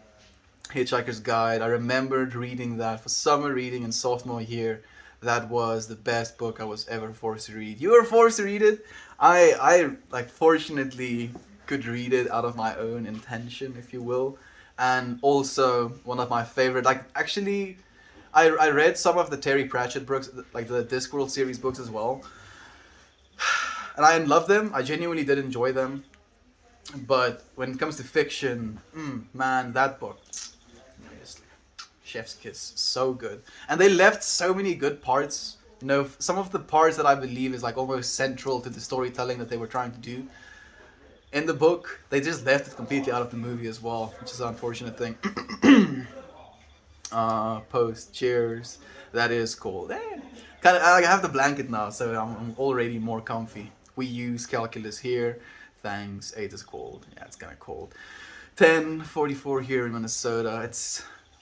Hitchhiker's Guide. I remembered reading that for summer reading in sophomore year. That was the best book I was ever forced to read. You were forced to read it. I like fortunately could read it out of my own intention, if you will. And also one of my favorite, like actually I read some of the Terry Pratchett books, like the Discworld series books as well, and I love them. I genuinely did enjoy them. But when it comes to fiction, man, that book, obviously, Chef's Kiss, so good. And they left so many good parts. You know, some of the parts that I believe is like almost central to the storytelling that they were trying to do in the book, they just left it completely out of the movie as well, which is an unfortunate thing. Post, cheers. That is cold. Kind of, I have the blanket now, so I'm already more comfy. We use calculus here. Thanks. 8 is cold. Yeah, it's kind of cold. 10:44 here in Minnesota.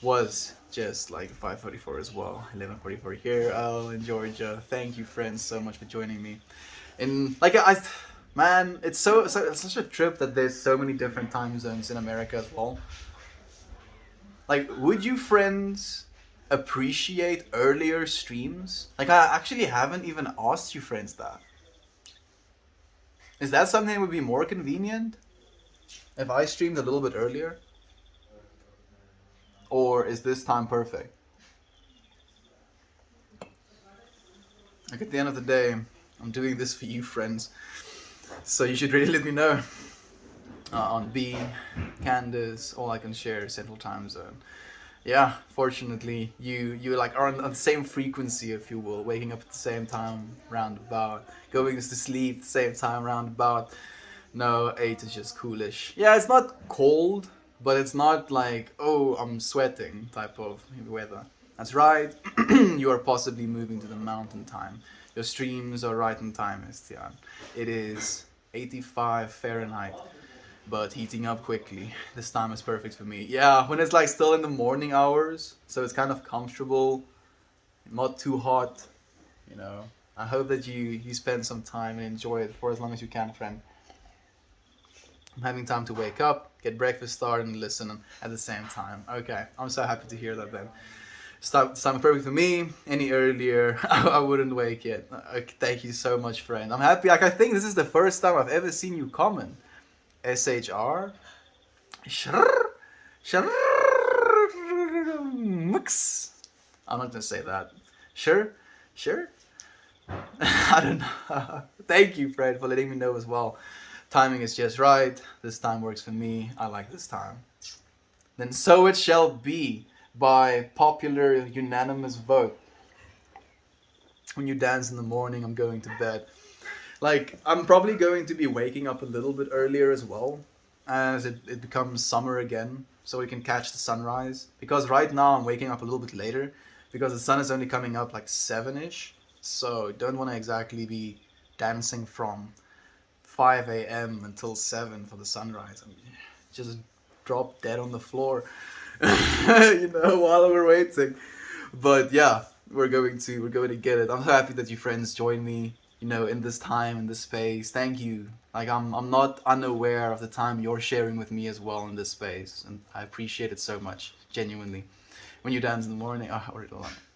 Was just like 5:44 as well. 11:44 here. Oh, in Georgia. Thank you, friends, so much for joining me. And like man, it's such a trip that there's so many different time zones in America as well. Like, would you friends appreciate earlier streams? Like, I actually haven't even asked you friends that. Is that something that would be more convenient if I streamed a little bit earlier? Or is this time perfect? Like, at the end of the day, I'm doing this for you friends. So you should really let me know. On B, Candace, all I can share is Central Time Zone. Yeah, fortunately, you like are on the same frequency, if you will, waking up at the same time, roundabout, going to sleep at the same time, roundabout. No, 8 is just coolish. Yeah, it's not cold, but it's not like, oh, I'm sweating type of weather. That's right, you are possibly moving to the mountain time. Your streams are right on time, Estian. It is 85 Fahrenheit, but heating up quickly. This time is perfect for me. Yeah, when it's like still in the morning hours, so it's kind of comfortable, not too hot, you know. I hope that you spend some time and enjoy it for as long as you can, friend. I'm having time to wake up, get breakfast started, and listen at the same time. Okay, I'm so happy to hear that then. This time is perfect for me. Any earlier, I wouldn't wake yet. Okay, thank you so much, friend. I'm happy. Like, I think this is the first time I've ever seen you comment. SHR? Mix. I'm not gonna say that. Sure? I don't know. Thank you, Fred, for letting me know as well. Timing is just right. This time works for me. I like this time. Then so it shall be, by popular unanimous vote. When you dance in the morning, I'm going to bed. Like, I'm probably going to be waking up a little bit earlier as well, as it becomes summer again, so we can catch the sunrise. Because right now I'm waking up a little bit later, because the sun is only coming up like 7-ish, so don't want to exactly be dancing from 5 a.m. until 7 for the sunrise. I mean, just drop dead on the floor, while we're waiting. But yeah, we're going to get it. I'm so happy that you friends joined me, in this time, in this space. Thank you. Like, I'm not unaware of the time you're sharing with me as well in this space, and I appreciate it so much, genuinely. When you dance in the morning,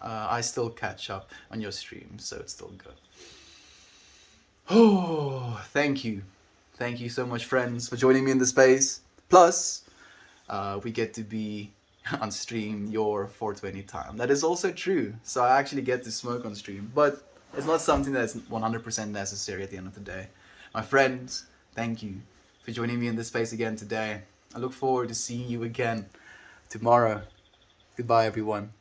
I still catch up on your stream, so it's still good. Oh, thank you. Thank you so much, friends, for joining me in the space. Plus, we get to be on stream your 420 time. That is also true. So I actually get to smoke on stream, but it's not something that's 100% necessary at the end of the day. My friends, thank you for joining me in this space again today. I look forward to seeing you again tomorrow. Goodbye, everyone.